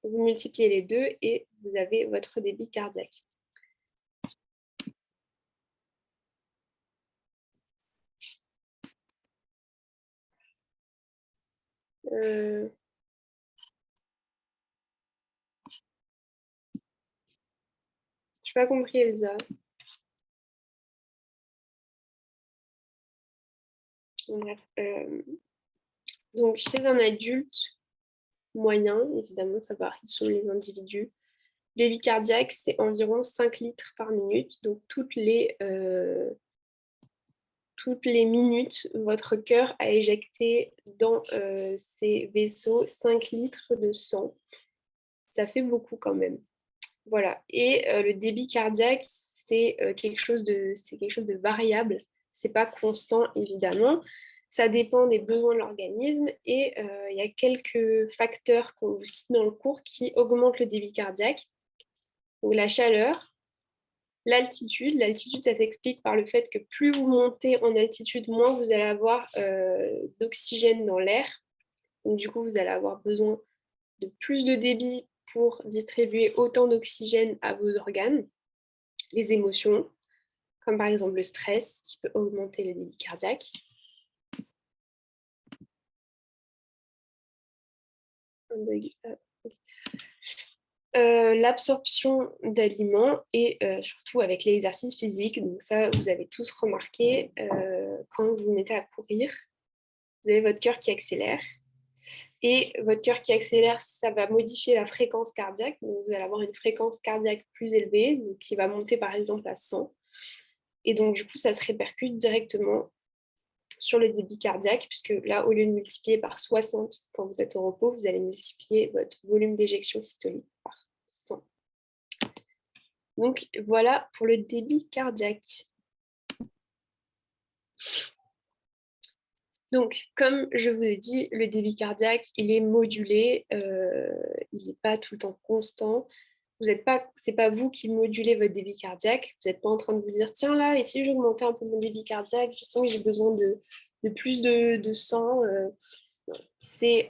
Vous multipliez les deux et vous avez votre débit cardiaque. Je n'ai pas compris, Elsa. Bref, donc, chez un adulte moyen, évidemment, ça varie selon les individus, le débit cardiaque, c'est environ 5 litres par minute. Donc, toutes les minutes, votre cœur a éjecté dans ces vaisseaux 5 litres de sang. Ça fait beaucoup quand même. Voilà. Et le débit cardiaque, c'est quelque chose de variable. C'est pas constant, évidemment. Ça dépend des besoins de l'organisme et il y a quelques facteurs qu'on vous cite dans le cours qui augmentent le débit cardiaque. Donc la chaleur, l'altitude. L'altitude, ça s'explique par le fait que plus vous montez en altitude, moins vous allez avoir d'oxygène dans l'air. Donc du coup, vous allez avoir besoin de plus de débit pour distribuer autant d'oxygène à vos organes. Les émotions, comme par exemple le stress, qui peut augmenter le débit cardiaque. L'absorption d'aliments et surtout avec l'exercice physique. Donc ça, vous avez tous remarqué quand vous vous mettez à courir, vous avez votre cœur qui accélère. Et votre cœur qui accélère, ça va modifier la fréquence cardiaque. Donc vous allez avoir une fréquence cardiaque plus élevée, donc qui va monter par exemple à 100. Et donc du coup, ça se répercute directement sur le débit cardiaque, puisque là, au lieu de multiplier par 60 quand vous êtes au repos, vous allez multiplier votre volume d'éjection systolique par 100. Donc voilà pour le débit cardiaque. Donc, comme je vous ai dit, le débit cardiaque, il est modulé, il n'est pas tout le temps constant. c'est pas vous qui modulez votre débit cardiaque. Vous n'êtes pas en train de vous dire, tiens là, et si j'augmentais un peu mon débit cardiaque, je sens que j'ai besoin de plus de sang. C'est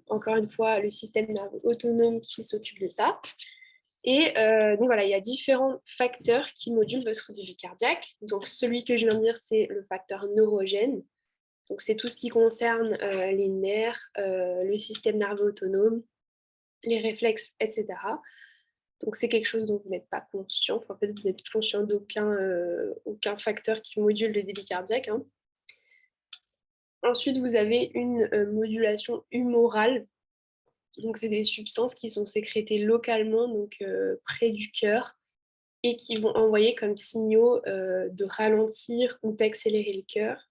encore une fois le système nerveux autonome qui s'occupe de ça. Et donc voilà, il y a différents facteurs qui modulent votre débit cardiaque. Donc celui que je viens de dire, c'est le facteur neurogène. Donc c'est tout ce qui concerne les nerfs, le système nerveux autonome, les réflexes, etc. Donc c'est quelque chose dont vous n'êtes pas conscient. Enfin, en fait, vous n'êtes conscient aucun facteur qui module le débit cardiaque, hein. Ensuite, vous avez une modulation humorale. Donc c'est des substances qui sont sécrétées localement, donc près du cœur, et qui vont envoyer comme signaux de ralentir ou d'accélérer le cœur.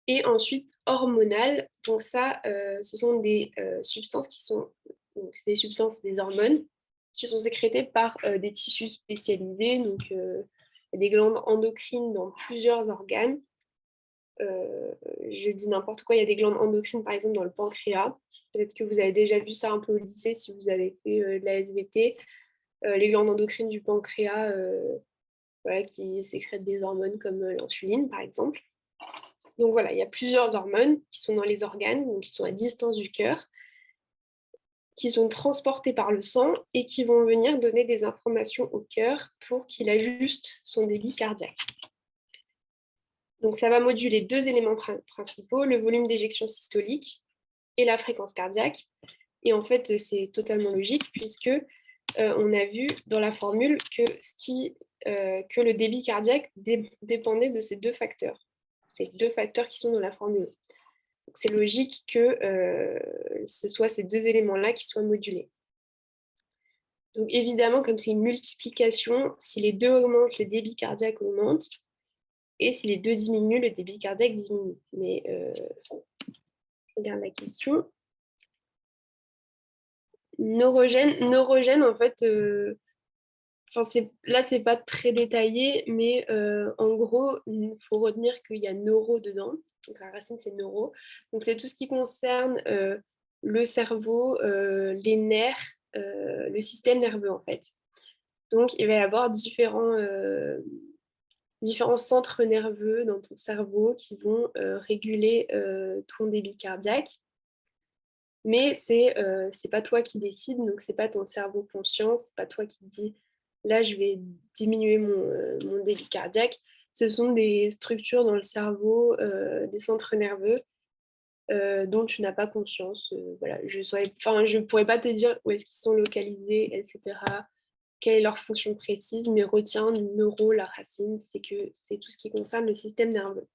Et ensuite, hormonales, donc ça, ce sont des substances qui sont donc, des substances, des hormones, qui sont sécrétées par des tissus spécialisés, donc des glandes endocrines dans plusieurs organes. Je dis n'importe quoi, il y a des glandes endocrines, par exemple, dans le pancréas. Peut-être que vous avez déjà vu ça un peu au lycée si vous avez fait de la SVT. Les glandes endocrines du pancréas voilà, qui sécrètent des hormones comme l'insuline, par exemple. Donc voilà, il y a plusieurs hormones qui sont dans les organes, donc qui sont à distance du cœur, qui sont transportées par le sang et qui vont venir donner des informations au cœur pour qu'il ajuste son débit cardiaque. Donc ça va moduler deux éléments principaux, le volume d'éjection systolique et la fréquence cardiaque. Et en fait, c'est totalement logique puisque on a vu dans la formule que le débit cardiaque dépendait de ces deux facteurs. Ces deux facteurs qui sont dans la formule. C'est logique que ce soit ces deux éléments-là qui soient modulés. Donc évidemment, comme c'est une multiplication, si les deux augmentent, le débit cardiaque augmente, et si les deux diminuent, le débit cardiaque diminue. Mais je regarde la question. Neurogène en fait, là, c'est pas très détaillé, mais en gros, il faut retenir qu'il y a neuro dedans. Donc, la racine, c'est neuro. Donc, c'est tout ce qui concerne le cerveau, les nerfs, le système nerveux, en fait. Donc, il va y avoir différents centres nerveux dans ton cerveau qui vont réguler ton débit cardiaque. Mais c'est pas toi qui décide, donc c'est pas ton cerveau conscient, c'est pas toi qui te dis là je vais diminuer mon débit cardiaque. Ce sont des structures dans le cerveau, des centres nerveux dont tu n'as pas conscience. Voilà, je pourrais pas te dire où est-ce qu'ils sont localisés, etc. Quelle est leur fonction précise, mais retiens neuro, la racine, c'est que c'est tout ce qui concerne le système nerveux.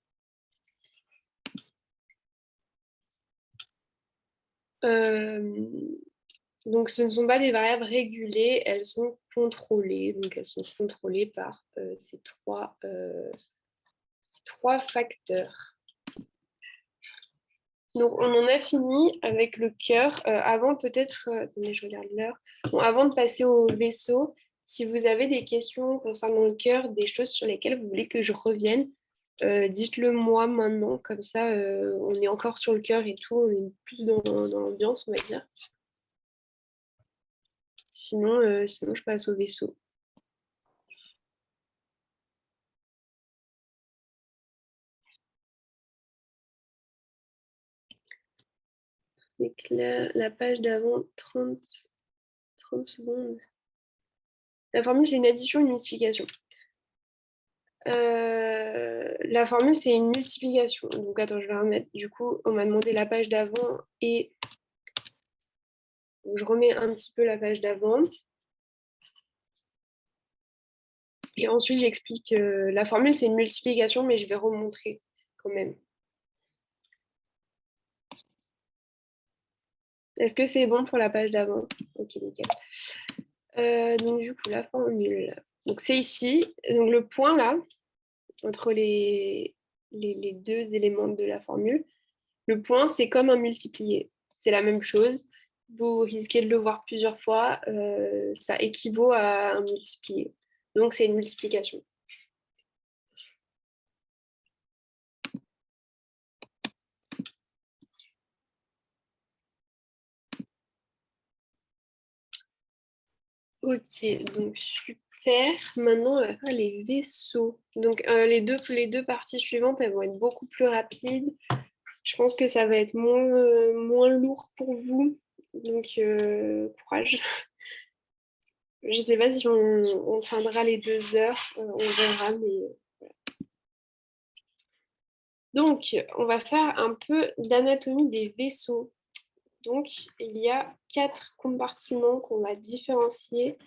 Donc, ce ne sont pas des variables régulées, elles sont contrôlées. Donc, elles sont contrôlées par ces trois facteurs. Donc, on en a fini avec le cœur. Avant, peut-être, attendez, je regarde l'heure. Bon, avant de passer au vaisseau, si vous avez des questions concernant le cœur, des choses sur lesquelles vous voulez que je revienne, dites-le moi maintenant. Comme ça, on est encore sur le cœur et tout, on est plus dans l'ambiance, on va dire. Sinon, je passe au vaisseau. C'est clair. La page d'avant, 30 secondes. La formule, c'est une addition, une multiplication. La formule, c'est une multiplication. Donc, attends, je vais remettre. Du coup, on m'a demandé la page d'avant et donc, je remets un petit peu la page d'avant. Et ensuite, j'explique. La formule, c'est une multiplication, mais je vais remontrer quand même. Est-ce que c'est bon pour la page d'avant? Ok, nickel. Donc, du coup, la formule. Donc, c'est ici. Donc, le point là, entre les deux éléments de la formule. Le point, c'est comme un multiplié. C'est la même chose. Vous risquez de le voir plusieurs fois. Ça équivaut à un multiplié. Donc, c'est une multiplication. Ok, donc super. Maintenant, on va faire les vaisseaux. Donc, les deux parties suivantes, elles vont être beaucoup plus rapides. Je pense que ça va être moins lourd pour vous. Donc, courage. Je ne sais pas si on tiendra les 2 heures. On verra. Donc, on va faire un peu d'anatomie des vaisseaux. Donc, il y a 4 compartiments qu'on va différencier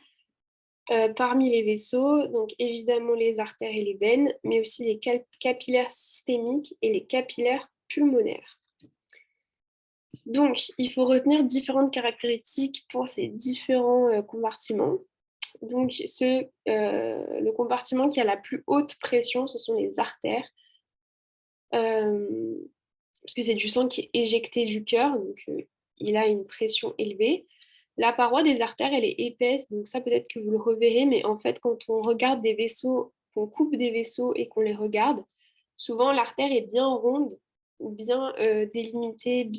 parmi les vaisseaux. Donc, évidemment, les artères et les veines, mais aussi les capillaires systémiques et les capillaires pulmonaires. Donc, il faut retenir différentes caractéristiques pour ces différents compartiments. Donc, le compartiment qui a la plus haute pression, ce sont les artères, euh, parce que c'est du sang qui est éjecté du cœur, donc il a une pression élevée. La paroi des artères, elle est épaisse, donc ça peut-être que vous le reverrez, mais en fait, quand on regarde des vaisseaux, qu'on coupe des vaisseaux et qu'on les regarde, souvent l'artère est bien ronde, ou bien délimitée,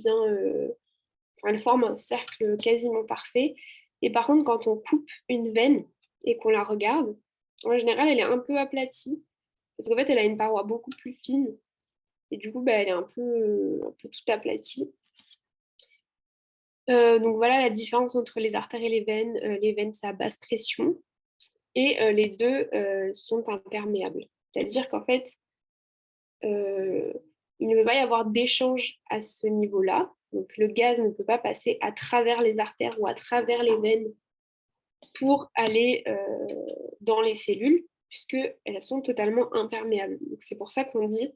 elle forme un cercle quasiment parfait. Et par contre, quand on coupe une veine et qu'on la regarde, en général, elle est un peu aplatie, parce qu'en fait, elle a une paroi beaucoup plus fine, et du coup, bah, elle est un peu toute aplatie. Donc voilà la différence entre les artères et les veines. Les veines, c'est à basse pression et les deux sont imperméables. C'est-à-dire qu'en fait, euh, il ne peut pas y avoir d'échange à ce niveau-là. Donc le gaz ne peut pas passer à travers les artères ou à travers les veines pour aller dans les cellules, puisqu'elles sont totalement imperméables. Donc c'est pour ça qu'on dit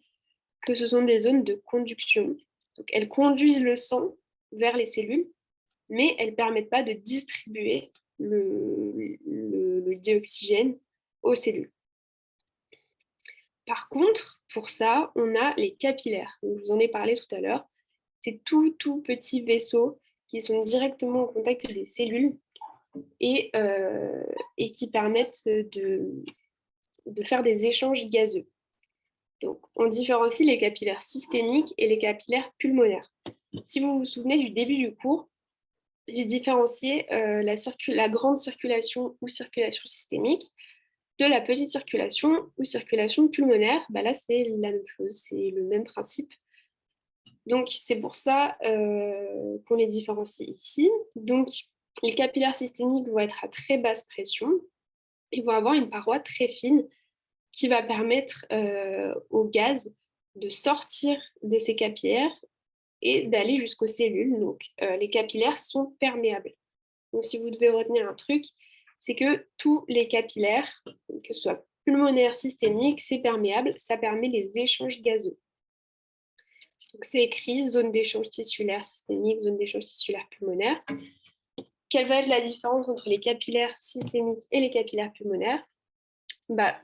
que ce sont des zones de conduction. Donc elles conduisent le sang vers les cellules, mais elles ne permettent pas de distribuer le dioxygène aux cellules. Par contre, pour ça, on a les capillaires. Donc, je vous en ai parlé tout à l'heure. C'est tout petits vaisseaux qui sont directement en contact des cellules et qui permettent de faire des échanges gazeux. Donc, on différencie les capillaires systémiques et les capillaires pulmonaires. Si vous vous souvenez du début du cours, j'ai différencié la grande circulation ou circulation systémique de la petite circulation ou circulation pulmonaire. Bah là, c'est la même chose, c'est le même principe. Donc, c'est pour ça qu'on les différencie ici. Donc, les capillaires systémiques vont être à très basse pression et vont avoir une paroi très fine qui va permettre au gaz de sortir de ces capillaires et d'aller jusqu'aux cellules. Donc, les capillaires sont perméables. Donc, si vous devez retenir un truc, c'est que tous les capillaires, que ce soit pulmonaire, systémique, c'est perméable, ça permet les échanges gazeux. Donc, c'est écrit zone d'échange tissulaire systémique, zone d'échange tissulaire pulmonaire. Quelle va être la différence entre les capillaires systémiques et les capillaires pulmonaires? Bah,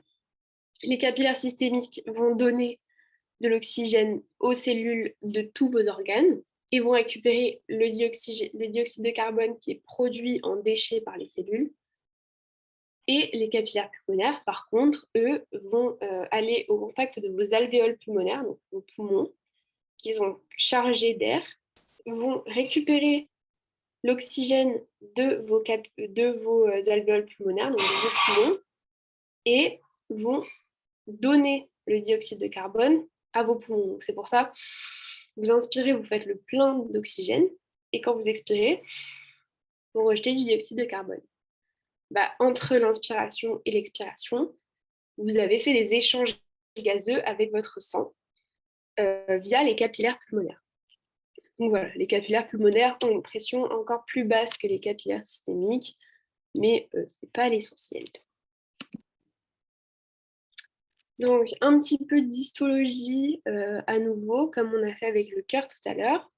les capillaires systémiques vont donner de l'oxygène aux cellules de tous vos organes et vont récupérer le dioxyde de carbone qui est produit en déchets par les cellules. Et les capillaires pulmonaires, par contre, eux, vont aller au contact de vos alvéoles pulmonaires, donc vos poumons, qui sont chargés d'air, vont récupérer l'oxygène de vos alvéoles pulmonaires, donc de vos poumons, et vont donner le dioxyde de carbone à vos poumons. Donc c'est pour ça, vous inspirez, vous faites le plein d'oxygène, et quand vous expirez, vous rejetez du dioxyde de carbone. Bah, entre l'inspiration et l'expiration, vous avez fait des échanges gazeux avec votre sang via les capillaires pulmonaires. Donc voilà, les capillaires pulmonaires ont une pression encore plus basse que les capillaires systémiques, mais ce n'est pas l'essentiel. Donc un petit peu d'histologie à nouveau, comme on a fait avec le cœur tout à l'heure.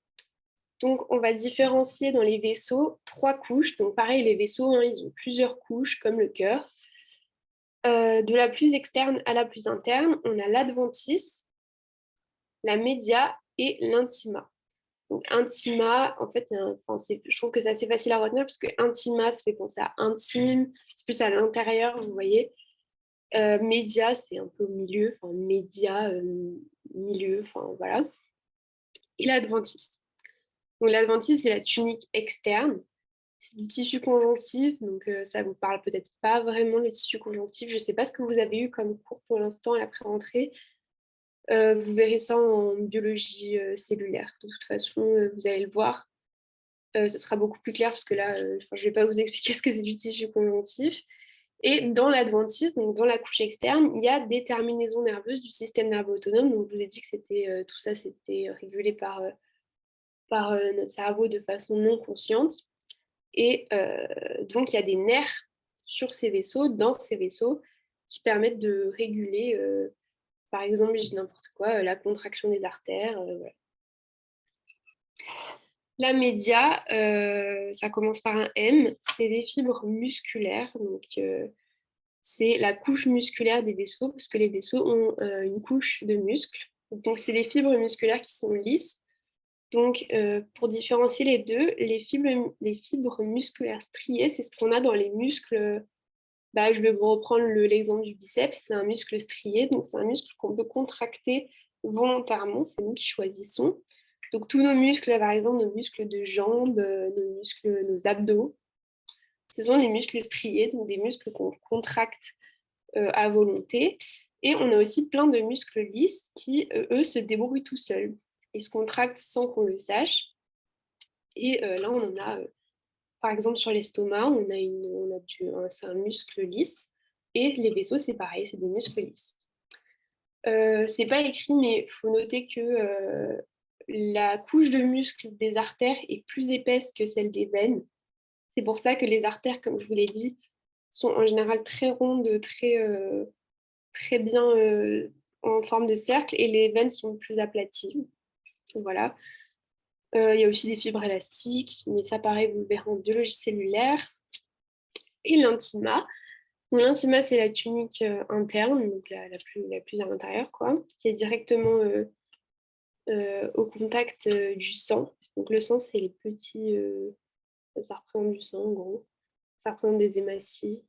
Donc on va différencier dans les vaisseaux 3 couches. Donc pareil, les vaisseaux, hein, ils ont plusieurs couches, comme le cœur. De la plus externe à la plus interne, on a l'adventice, la média et l'intima. Donc intima, en fait, je trouve que c'est assez facile à retenir parce que intima, ça fait penser à intime, c'est plus à l'intérieur, vous voyez. Média, c'est un peu au milieu, enfin média, milieu, enfin voilà. Et l'adventice. Donc l'adventice, c'est la tunique externe. C'est du tissu conjonctif, donc ça vous parle peut-être pas vraiment le tissu conjonctif. Je ne sais pas ce que vous avez eu comme cours pour l'instant à la pré-rentrée. Vous verrez ça en biologie cellulaire. De toute façon, vous allez le voir. Ce sera beaucoup plus clair parce que là, je ne vais pas vous expliquer ce que c'est du tissu conjonctif. Et dans l'adventisme, donc dans la couche externe, il y a des terminaisons nerveuses du système nerveux autonome. Donc, je vous ai dit que tout ça, c'était régulé par notre cerveau de façon non consciente. Et donc, il y a des nerfs sur ces vaisseaux, dans ces vaisseaux, qui permettent de réguler, par exemple, je dis n'importe quoi, la contraction des artères. Voilà. La média, ça commence par un M, c'est des fibres musculaires. Donc, c'est la couche musculaire des vaisseaux, parce que les vaisseaux ont une couche de muscles. Donc, c'est des fibres musculaires qui sont lisses. Donc, pour différencier les deux, les fibres musculaires striées, c'est ce qu'on a dans les muscles. Bah, je vais vous reprendre l'exemple du biceps. C'est un muscle strié, donc c'est un muscle qu'on peut contracter volontairement. C'est nous qui choisissons. Donc, tous nos muscles, par exemple, nos muscles de jambes, nos abdos, ce sont des muscles striés, donc des muscles qu'on contracte à volonté. Et on a aussi plein de muscles lisses qui, eux, se débrouillent tout seuls. Ils se contractent sans qu'on le sache. Et là, on en a, par exemple, sur l'estomac, c'est un muscle lisse. Et les vaisseaux, c'est pareil, c'est des muscles lisses. C'est pas écrit, mais il faut noter que la couche de muscles des artères est plus épaisse que celle des veines. C'est pour ça que les artères, comme je vous l'ai dit, sont en général très rondes, très bien en forme de cercle, et les veines sont plus aplaties. Voilà. Il y a aussi des fibres élastiques, mais ça, pareil, vous le verrez en biologie cellulaire. Et l'intima. Donc, l'intima, c'est la tunique interne, donc la plus à l'intérieur, quoi, qui est directement au contact du sang. Donc, le sang, c'est les petits. Ça représente du sang, en gros. Ça représente des hématies,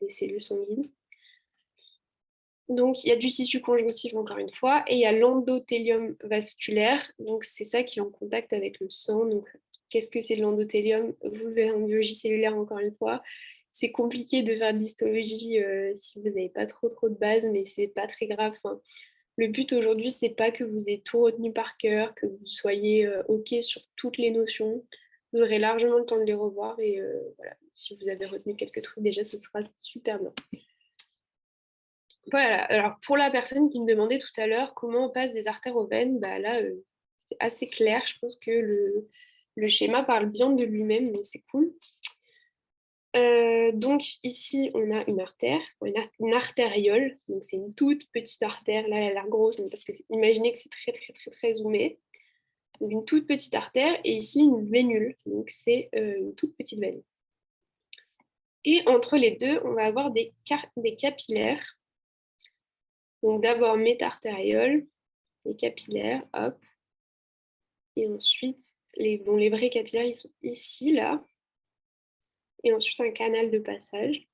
des cellules sanguines. Donc, il y a du tissu conjonctif, encore une fois, et il y a l'endothélium vasculaire. Donc, c'est ça qui est en contact avec le sang. Donc, qu'est-ce que c'est l'endothélium? Vous le verrez en biologie cellulaire, encore une fois. C'est compliqué de faire de l'histologie si vous n'avez pas trop de base, mais c'est pas très grave. Enfin, le but aujourd'hui, c'est pas que vous ayez tout retenu par cœur, que vous soyez OK sur toutes les notions. Vous aurez largement le temps de les revoir et voilà, si vous avez retenu quelques trucs déjà, ce sera super bien. Voilà, alors pour la personne qui me demandait tout à l'heure comment on passe des artères aux veines, bah là, c'est assez clair. Je pense que le schéma parle bien de lui-même, donc c'est cool. Donc ici, on a une artère, une artériole. Donc c'est une toute petite artère. Là, elle a l'air grosse, mais parce que imaginez que c'est très zoomé. Donc une toute petite artère et ici une vénule. Donc c'est une toute petite veine. Et entre les deux, on va avoir des capillaires. Donc d'abord métartériole, les capillaires, hop. Et ensuite, les vrais capillaires, ils sont ici, là. Et ensuite, un canal de passage.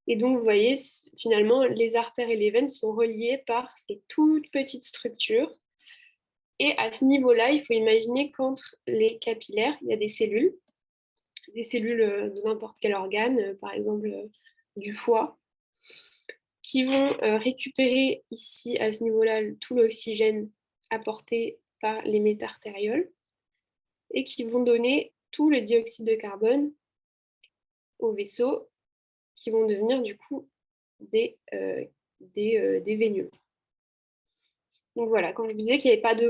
Et donc, vous voyez, finalement, les artères et les veines sont reliées par ces toutes petites structures. Et à ce niveau-là, il faut imaginer qu'entre les capillaires, il y a des cellules de n'importe quel organe, par exemple du foie, qui vont récupérer ici, à ce niveau-là, tout l'oxygène apporté par les métartérioles et qui vont donner tout le dioxyde de carbone aux vaisseaux qui vont devenir du coup des vénules. Donc voilà, quand je vous disais qu'il n'y avait pas de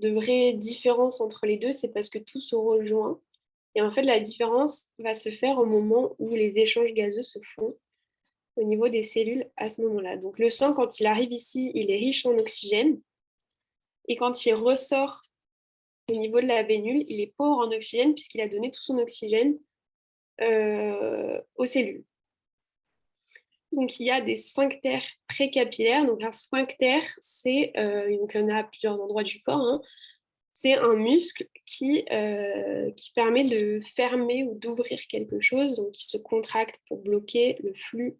vraie différence entre les deux, c'est parce que tout se rejoint. Et en fait, la différence va se faire au moment où les échanges gazeux se font au niveau des cellules à ce moment-là. Donc le sang, quand il arrive ici, il est riche en oxygène. Et quand il ressort au niveau de la vénule, il est pauvre en oxygène puisqu'il a donné tout son oxygène aux cellules. Donc, il y a des sphincters précapillaires. Donc, un sphincter, donc il y en a à plusieurs endroits du corps, hein. C'est un muscle qui permet de fermer ou d'ouvrir quelque chose, donc qui se contracte pour bloquer le flux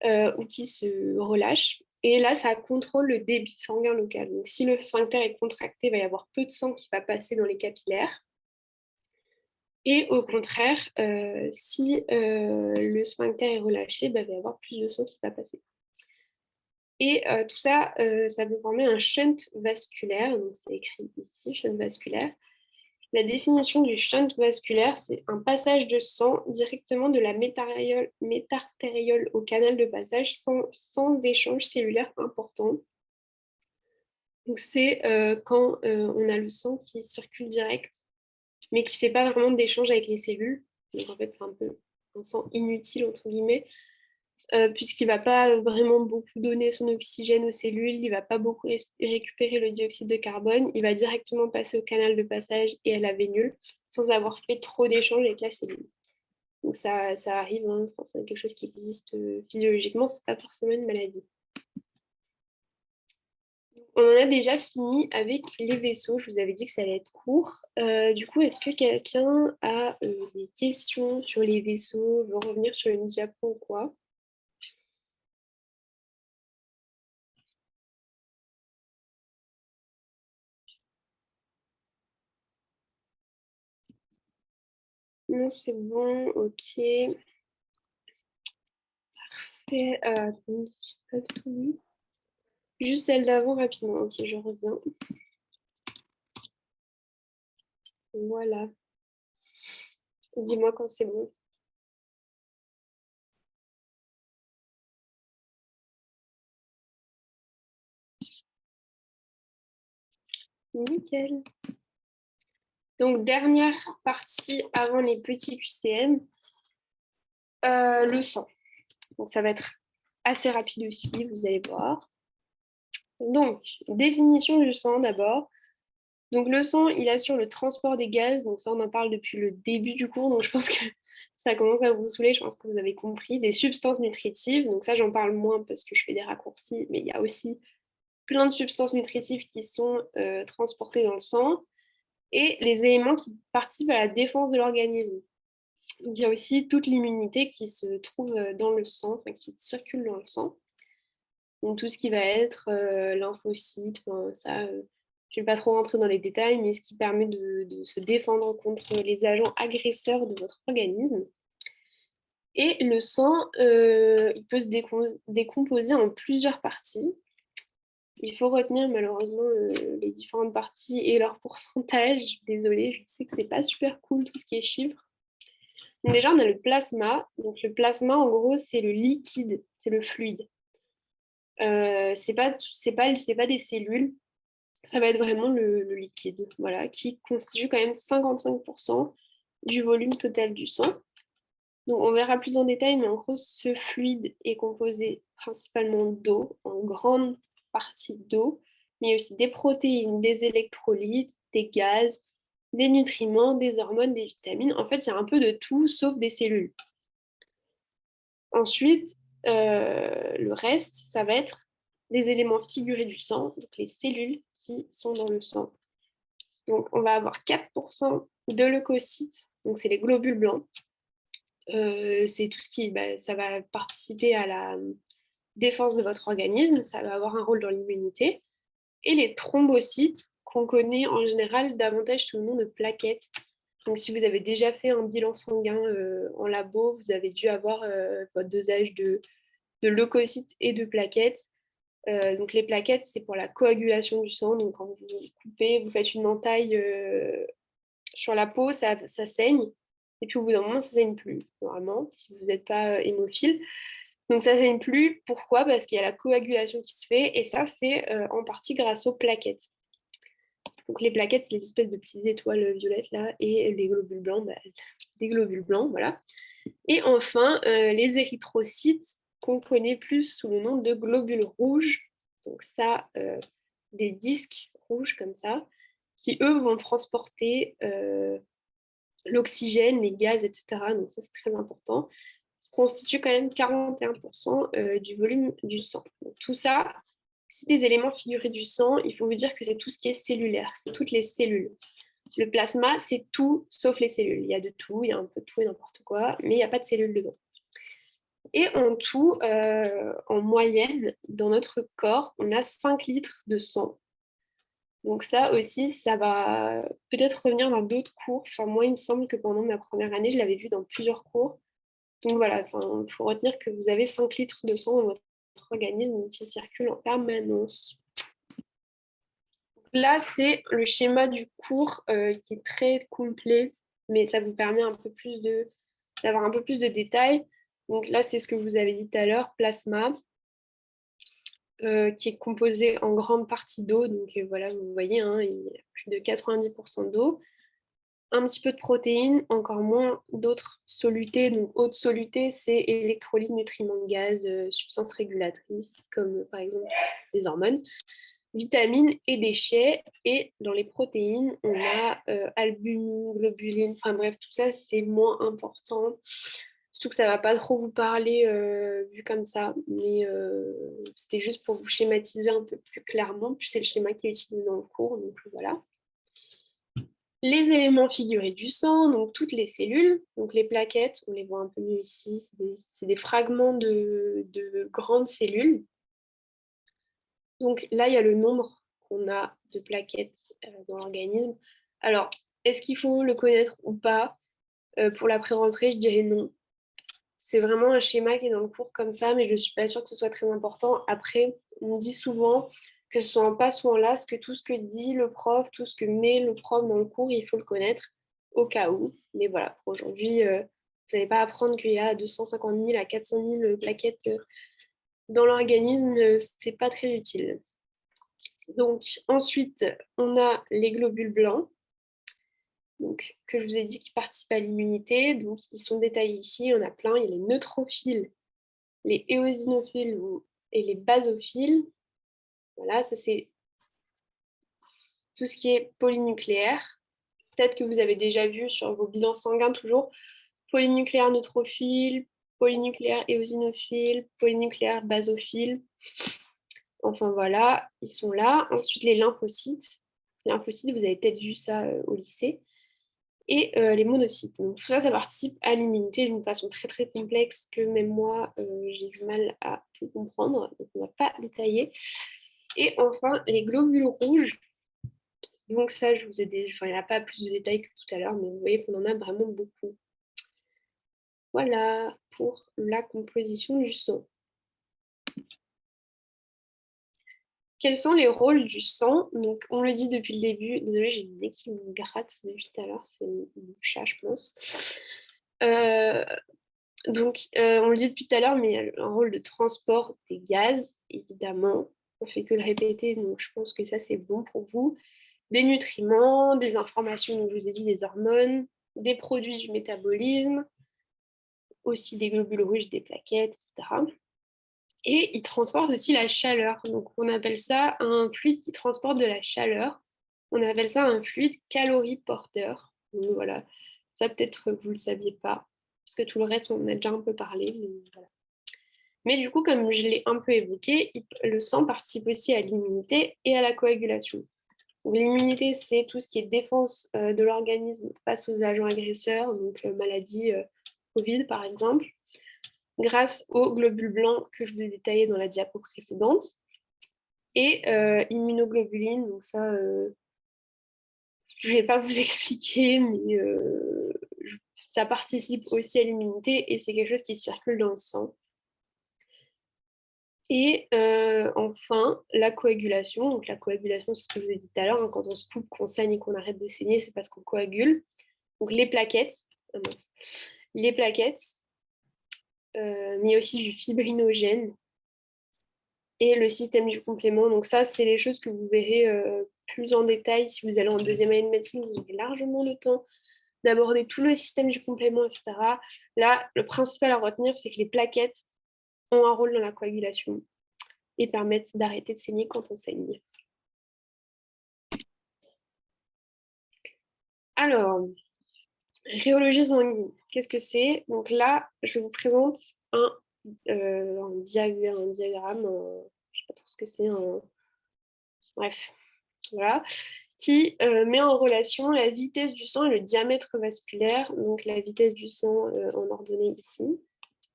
ou qui se relâche. Et là, ça contrôle le débit sanguin local. Donc, si le sphincter est contracté, il va y avoir peu de sang qui va passer dans les capillaires. Et au contraire, si le sphincter est relâché, il va y avoir plus de sang qui va passer. Et tout ça, ça peut former un shunt vasculaire. Donc, c'est écrit ici, shunt vasculaire. La définition du shunt vasculaire, c'est un passage de sang directement de la métartériole au canal de passage sans échange cellulaire important. Donc, c'est quand on a le sang qui circule direct, mais qui ne fait pas vraiment d'échange avec les cellules. Donc, en fait, c'est un peu un sang inutile, entre guillemets, puisqu'il ne va pas vraiment beaucoup donner son oxygène aux cellules, il ne va pas beaucoup récupérer le dioxyde de carbone, il va directement passer au canal de passage et à la vénule sans avoir fait trop d'échanges avec la cellule. Donc ça arrive, hein, c'est quelque chose qui existe physiologiquement, ce n'est pas forcément une maladie. On en a déjà fini avec les vaisseaux, je vous avais dit que ça allait être court. Du coup, est-ce que quelqu'un a des questions sur les vaisseaux, veut revenir sur une diapo ou quoi? Non, c'est bon, ok. Attendez, j'ai pas tout vu. Juste celle d'avant rapidement. Ok, je reviens. Voilà. Dis-moi quand c'est bon. Nickel. Donc, dernière partie avant les petits QCM, le sang. Donc, ça va être assez rapide aussi, vous allez voir. Donc, définition du sang d'abord. Donc, le sang, il assure le transport des gaz. Donc, ça, on en parle depuis le début du cours. Donc, je pense que ça commence à vous saouler. Je pense que vous avez compris. Des substances nutritives. Donc, ça, j'en parle moins parce que je fais des raccourcis. Mais il y a aussi plein de substances nutritives qui sont transportées dans le sang. Et les éléments qui participent à la défense de l'organisme. Donc, il y a aussi toute l'immunité qui se trouve dans le sang, enfin, qui circule dans le sang. Donc tout ce qui va être lymphocytes, ça, je ne vais pas trop rentrer dans les détails, mais ce qui permet de se défendre contre les agents agresseurs de votre organisme. Et le sang, il peut se décomposer en plusieurs parties. Il faut retenir malheureusement les différentes parties et leur pourcentage. Désolée, je sais que c'est pas super cool tout ce qui est chiffres. Donc déjà, on a le plasma. Donc le plasma, en gros, c'est le liquide, c'est le fluide. C'est pas des cellules, ça va être vraiment le liquide, voilà, qui constitue quand même 55% du volume total du sang. Donc on verra plus en détail, mais en gros, ce fluide est composé principalement d'eau, en grande partie d'eau, mais il y a aussi des protéines, des électrolytes, des gaz, des nutriments, des hormones, des vitamines. En fait, il y a un peu de tout sauf des cellules. Ensuite, le reste, ça va être les éléments figurés du sang, donc les cellules qui sont dans le sang. Donc, on va avoir 4% de leucocytes, donc c'est les globules blancs. C'est tout ce qui, ça va participer à la défense de votre organisme, ça va avoir un rôle dans l'immunité. Et les thrombocytes, qu'on connaît en général davantage sous le nom de plaquettes. Donc, si vous avez déjà fait un bilan sanguin en labo, vous avez dû avoir votre dosage de leucocytes et de plaquettes. Donc les plaquettes, c'est pour la coagulation du sang. Donc quand vous coupez, vous faites une entaille sur la peau, ça saigne. Et puis au bout d'un moment, ça saigne plus, normalement, si vous n'êtes pas hémophile. Donc ça saigne plus. Pourquoi? Parce qu'il y a la coagulation qui se fait. Et ça, c'est en partie grâce aux plaquettes. Donc les plaquettes, c'est les espèces de petites étoiles violettes là. Et les globules blancs, des globules blancs, voilà. Et enfin, les érythrocytes, qu'on connaît plus sous le nom de globules rouges. Donc ça, des disques rouges comme ça, qui eux vont transporter l'oxygène, les gaz, etc. Donc ça, c'est très important. Ça constitue quand même 41% du volume du sang. Donc tout ça, c'est des éléments figurés du sang. Il faut vous dire que c'est tout ce qui est cellulaire, c'est toutes les cellules. Le plasma, c'est tout sauf les cellules. Il y a de tout, il y a un peu de tout et n'importe quoi, mais il n'y a pas de cellules dedans. Et en tout, en moyenne, dans notre corps, on a 5 litres de sang. Donc ça aussi, ça va peut-être revenir dans d'autres cours. Enfin, moi, il me semble que pendant ma première année, je l'avais vu dans plusieurs cours. Donc voilà, il faut retenir que vous avez 5 litres de sang dans votre organisme qui circule en permanence. Là, c'est le schéma du cours qui est très complet, mais ça vous permet d'avoir un peu plus de détails. Donc là, c'est ce que vous avez dit tout à l'heure, plasma, qui est composé en grande partie d'eau. Donc voilà, vous voyez, hein, il y a plus de 90% d'eau. Un petit peu de protéines, encore moins d'autres solutés. Donc haute soluté, c'est électrolytes, nutriments de gaz, substances régulatrices, comme par exemple les hormones, vitamines et déchets. Et dans les protéines, on a albumine, globuline, enfin bref, tout ça, c'est moins important. Surtout que ça ne va pas trop vous parler vu comme ça, mais c'était juste pour vous schématiser un peu plus clairement. Puis c'est le schéma qui est utilisé dans le cours, donc voilà. Les éléments figurés du sang, donc toutes les cellules, donc les plaquettes, on les voit un peu mieux ici, c'est des fragments de grandes cellules. Donc là, il y a le nombre qu'on a de plaquettes dans l'organisme. Alors, est-ce qu'il faut le connaître ou pas? Pour la pré-rentrée, je dirais non. C'est vraiment un schéma qui est dans le cours comme ça, mais je ne suis pas sûre que ce soit très important. Après, on dit souvent que ce soit en passe ou en LAS, que tout ce que dit le prof, tout ce que met le prof dans le cours, il faut le connaître au cas où. Mais voilà, pour aujourd'hui, vous n'allez pas apprendre qu'il y a 250 000 à 400 000 plaquettes dans l'organisme, c'est pas très utile. Donc ensuite, on a les globules blancs, donc, que je vous ai dit qui participent à l'immunité. Donc, ils sont détaillés ici, il y en a plein. Il y a les neutrophiles, les éosinophiles et les basophiles. Voilà, ça c'est tout ce qui est polynucléaire. Peut-être que vous avez déjà vu sur vos bilans sanguins toujours polynucléaire neutrophile, polynucléaire éosinophile, polynucléaire basophile. Enfin voilà, ils sont là. Ensuite, les lymphocytes. Les lymphocytes, vous avez peut-être vu ça au lycée. Et les monocytes. Donc tout ça, ça participe à l'immunité d'une façon très très complexe que même moi, j'ai du mal à tout comprendre. Donc on ne va pas détailler. Et enfin, les globules rouges. Donc ça, je vous ai dit, enfin, il n'y a pas plus de détails que tout à l'heure, mais vous voyez qu'on en a vraiment beaucoup. Voilà pour la composition du sang. Quels sont les rôles du sang? Donc, on le dit depuis le début. Désolée, j'ai une nez qui me gratte depuis tout à l'heure. C'est mon chat, je pense. On le dit depuis tout à l'heure, mais il y a un rôle de transport des gaz, évidemment. On ne fait que le répéter, donc je pense que ça, c'est bon pour vous. Des nutriments, des informations, donc je vous ai dit, des hormones, des produits du métabolisme, aussi des globules rouges, des plaquettes, etc. Et il transporte aussi la chaleur. Donc, on appelle ça un fluide qui transporte de la chaleur. On appelle ça un fluide caloriporteur. Donc, voilà, ça peut-être vous ne le saviez pas, parce que tout le reste, on en a déjà un peu parlé. Mais, voilà. Mais du coup, comme je l'ai un peu évoqué, le sang participe aussi à l'immunité et à la coagulation. L'immunité, c'est tout ce qui est défense de l'organisme face aux agents agresseurs, donc maladie Covid par exemple, grâce aux globules blancs que je vous ai détaillés dans la diapo précédente, et immunoglobuline, donc ça, je ne vais pas vous expliquer, mais ça participe aussi à l'immunité et c'est quelque chose qui circule dans le sang. Et enfin, la coagulation. Donc la coagulation, c'est ce que je vous ai dit tout à l'heure, hein, quand on se coupe, qu'on saigne et qu'on arrête de saigner, c'est parce qu'on coagule. Donc les plaquettes, les plaquettes, mais aussi du fibrinogène et le système du complément. Donc ça, c'est les choses que vous verrez plus en détail si vous allez en deuxième année de médecine. Vous aurez largement le temps d'aborder tout le système du complément, etc. Là, le principal à retenir, c'est que les plaquettes ont un rôle dans la coagulation et permettent d'arrêter de saigner quand on saigne. Alors, rhéologie sanguine, qu'est-ce que c'est? Donc là, je vous présente un diagramme, je ne sais pas trop ce que c'est, bref, voilà, qui met en relation la vitesse du sang et le diamètre vasculaire. Donc la vitesse du sang en ordonnée ici,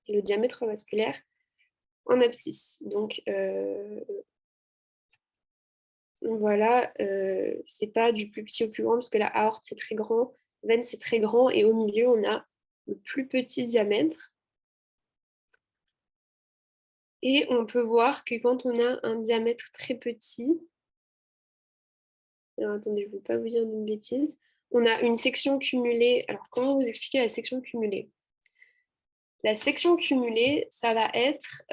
et le diamètre vasculaire en abscisse. Donc Voilà, c'est pas du plus petit au plus grand parce que la aorte c'est très grand, veine c'est très grand et au milieu on a le plus petit diamètre. Et on peut voir que quand on a un diamètre très petit, alors attendez, je ne veux pas vous dire une bêtise, on a une section cumulée. Alors comment vous expliquer la section cumulée? La section cumulée, ça va être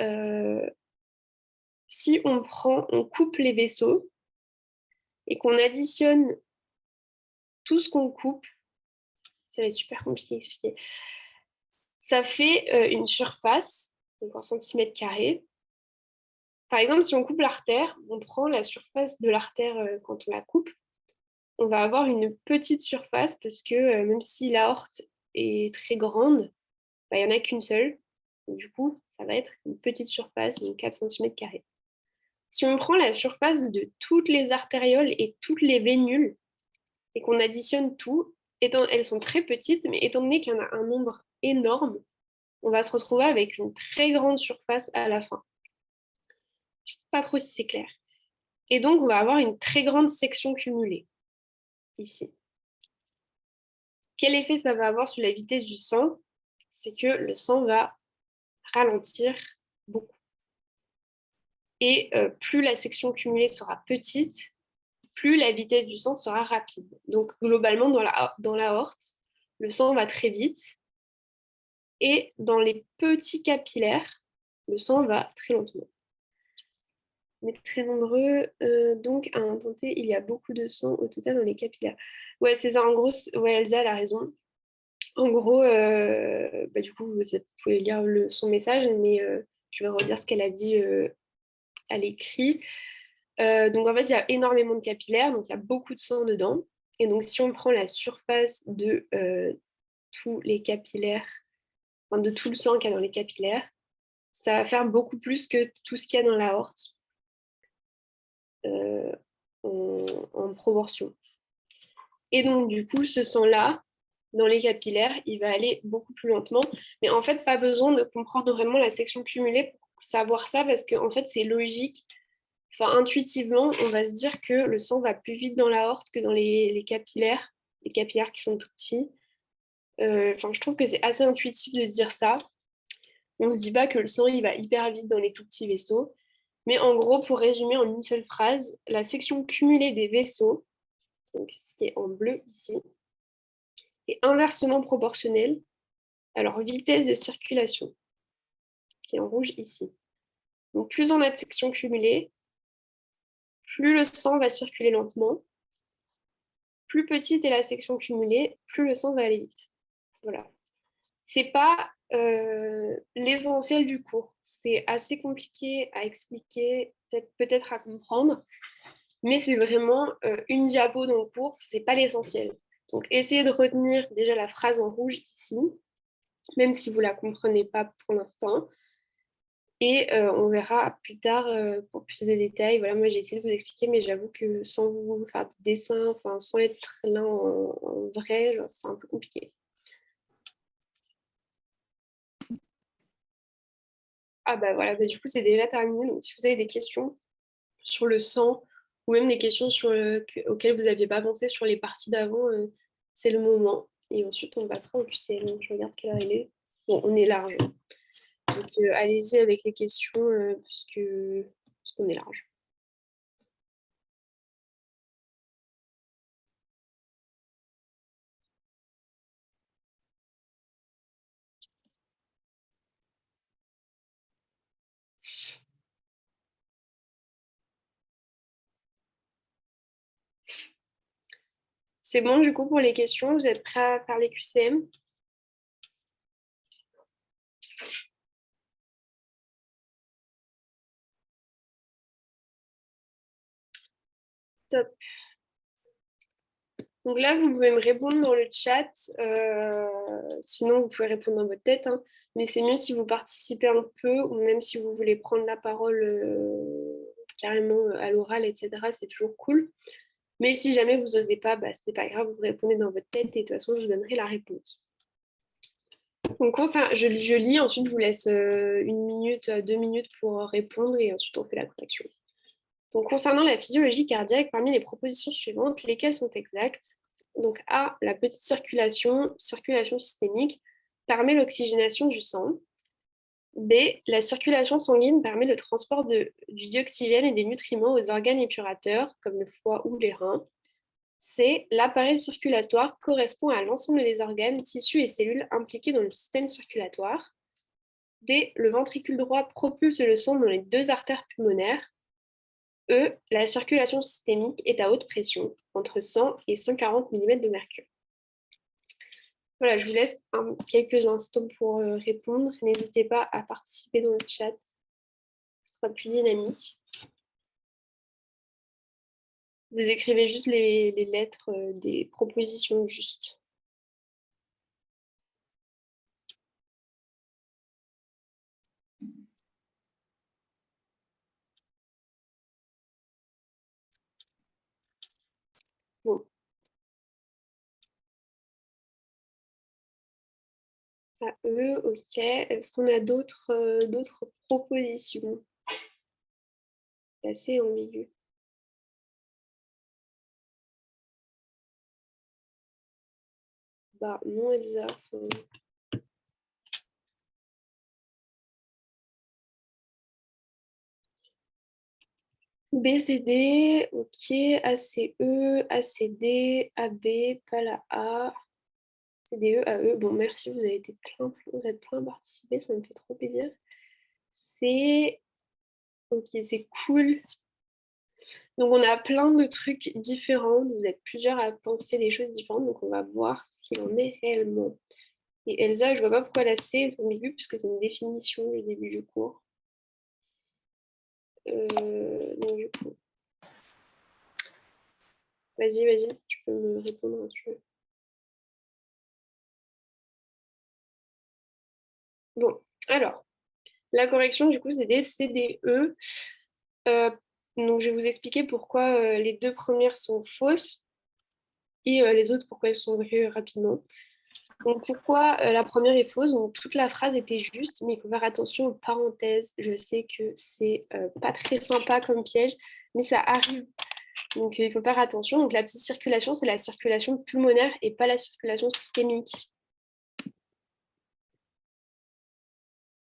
si on coupe les vaisseaux et qu'on additionne tout ce qu'on coupe, ça va être super compliqué à expliquer. Ça fait une surface, donc en centimètres carrés. Par exemple, si on coupe l'artère, on prend la surface de l'artère quand on la coupe, on va avoir une petite surface parce que même si l'aorte est très grande, bah, il n'y en a qu'une seule. Donc, du coup, ça va être une petite surface, donc 4 cm². Si on prend la surface de toutes les artérioles et toutes les vénules et qu'on additionne tout, elles sont très petites, mais étant donné qu'il y en a un nombre énorme, on va se retrouver avec une très grande surface à la fin. Je ne sais pas trop si c'est clair. Et donc, on va avoir une très grande section cumulée, ici. Quel effet ça va avoir sur la vitesse du sang? C'est que le sang va ralentir beaucoup. Et plus la section cumulée sera petite, plus la vitesse du sang sera rapide. Donc globalement, dans l'aorte, le sang va très vite. Et dans les petits capillaires, le sang va très lentement. On est très nombreux, donc à un temps T, il y a beaucoup de sang au total dans les capillaires. Ouais, c'est ça, en gros, ouais, Elsa elle a raison. En gros, bah, du coup, vous pouvez lire son message, mais je vais redire ce qu'elle a dit à l'écrit. Donc, en fait, il y a énormément de capillaires, donc il y a beaucoup de sang dedans. Et donc, si on prend la surface de tous les capillaires, enfin, de tout le sang qu'il y a dans les capillaires, ça va faire beaucoup plus que tout ce qu'il y a dans l'aorte euh, en proportion. Et donc, du coup, ce sang-là, dans les capillaires, il va aller beaucoup plus lentement. Mais en fait, pas besoin de comprendre vraiment la section cumulée pour savoir ça, parce que en fait, c'est logique. Enfin, intuitivement, on va se dire que le sang va plus vite dans l'aorte que dans les capillaires qui sont tout petits. Enfin, je trouve que c'est assez intuitif de se dire ça. On ne se dit pas que le sang, il va hyper vite dans les tout petits vaisseaux. Mais en gros, pour résumer en une seule phrase, la section cumulée des vaisseaux, donc ce qui est en bleu ici, est inversement proportionnelle à leur vitesse de circulation, qui est en rouge ici. Donc plus on a de sections cumulées, plus le sang va circuler lentement, plus petite est la section cumulée, plus le sang va aller vite. Voilà. C'est pas l'essentiel du cours. C'est assez compliqué à expliquer, peut-être à comprendre, mais c'est vraiment une diapo dans le cours, c'est pas l'essentiel. Donc essayez de retenir déjà la phrase en rouge ici, même si vous ne la comprenez pas pour l'instant. Et on verra plus tard pour plus de détails. Voilà, moi j'ai essayé de vous expliquer, mais j'avoue que sans vous faire de dessin, enfin sans être là en vrai, c'est un peu compliqué. Ah bah voilà, bah, du coup c'est déjà terminé. Donc si vous avez des questions sur le sang ou même des questions auxquelles vous n'aviez pas pensé sur les parties d'avant, c'est le moment. Et ensuite on passera au QCM. Je regarde quelle heure il est. Bon, on est large. Donc allez-y avec les questions parce qu'on est large. C'est bon du coup pour les questions, vous êtes prêts à faire les QCM? Top. Donc là, vous pouvez me répondre dans le chat. Sinon, vous pouvez répondre dans votre tête, hein. Mais c'est mieux si vous participez un peu ou même si vous voulez prendre la parole carrément à l'oral, etc. C'est toujours cool. Mais si jamais vous n'osez pas, bah, c'est pas grave, vous répondez dans votre tête et de toute façon, je vous donnerai la réponse. Donc, je lis, ensuite je vous laisse 1 minute, 2 minutes pour répondre et ensuite on fait la correction. Donc, concernant la physiologie cardiaque, parmi les propositions suivantes, lesquelles sont exactes? Donc, A, la petite circulation systémique, permet l'oxygénation du sang. B, la circulation sanguine permet le transport du dioxygène et des nutriments aux organes épurateurs, comme le foie ou les reins. C, l'appareil circulatoire correspond à l'ensemble des organes, tissus et cellules impliqués dans le système circulatoire. D, le ventricule droit propulse le sang dans les deux artères pulmonaires. E, la circulation systémique est à haute pression, entre 100 et 140 mm de mercure. Voilà, je vous laisse quelques instants pour répondre. N'hésitez pas à participer dans le chat, ce sera plus dynamique. Vous écrivez juste les lettres des propositions justes. Bon. À eux, ok. Est-ce qu'on a d'autres propositions? C'est assez ambigu. Bah non, Elsa. B, C, D, ok. A, C, E, A, C, D, A, B, pas la A. C, D, E, A, E. Bon, merci, vous avez été vous êtes plein à participer, ça me fait trop plaisir. C, ok, c'est cool. Donc, on a plein de trucs différents. Vous êtes plusieurs à penser des choses différentes. Donc, on va voir ce qu'il en est réellement. Et Elsa, je vois pas pourquoi la C est ambiguë, puisque c'est une définition du début du cours. Donc, du coup, vas-y, tu peux me répondre si tu veux. Bon, alors, la correction, du coup, c'est des CDE. Donc, je vais vous expliquer pourquoi les deux premières sont fausses et les autres, pourquoi elles sont vraies rapidement. Donc, pourquoi la première est fausse? Donc, toute la phrase était juste, mais il faut faire attention aux parenthèses. Je sais que c'est pas très sympa comme piège, mais ça arrive. Donc, il faut faire attention. Donc, la petite circulation, c'est la circulation pulmonaire et pas la circulation systémique.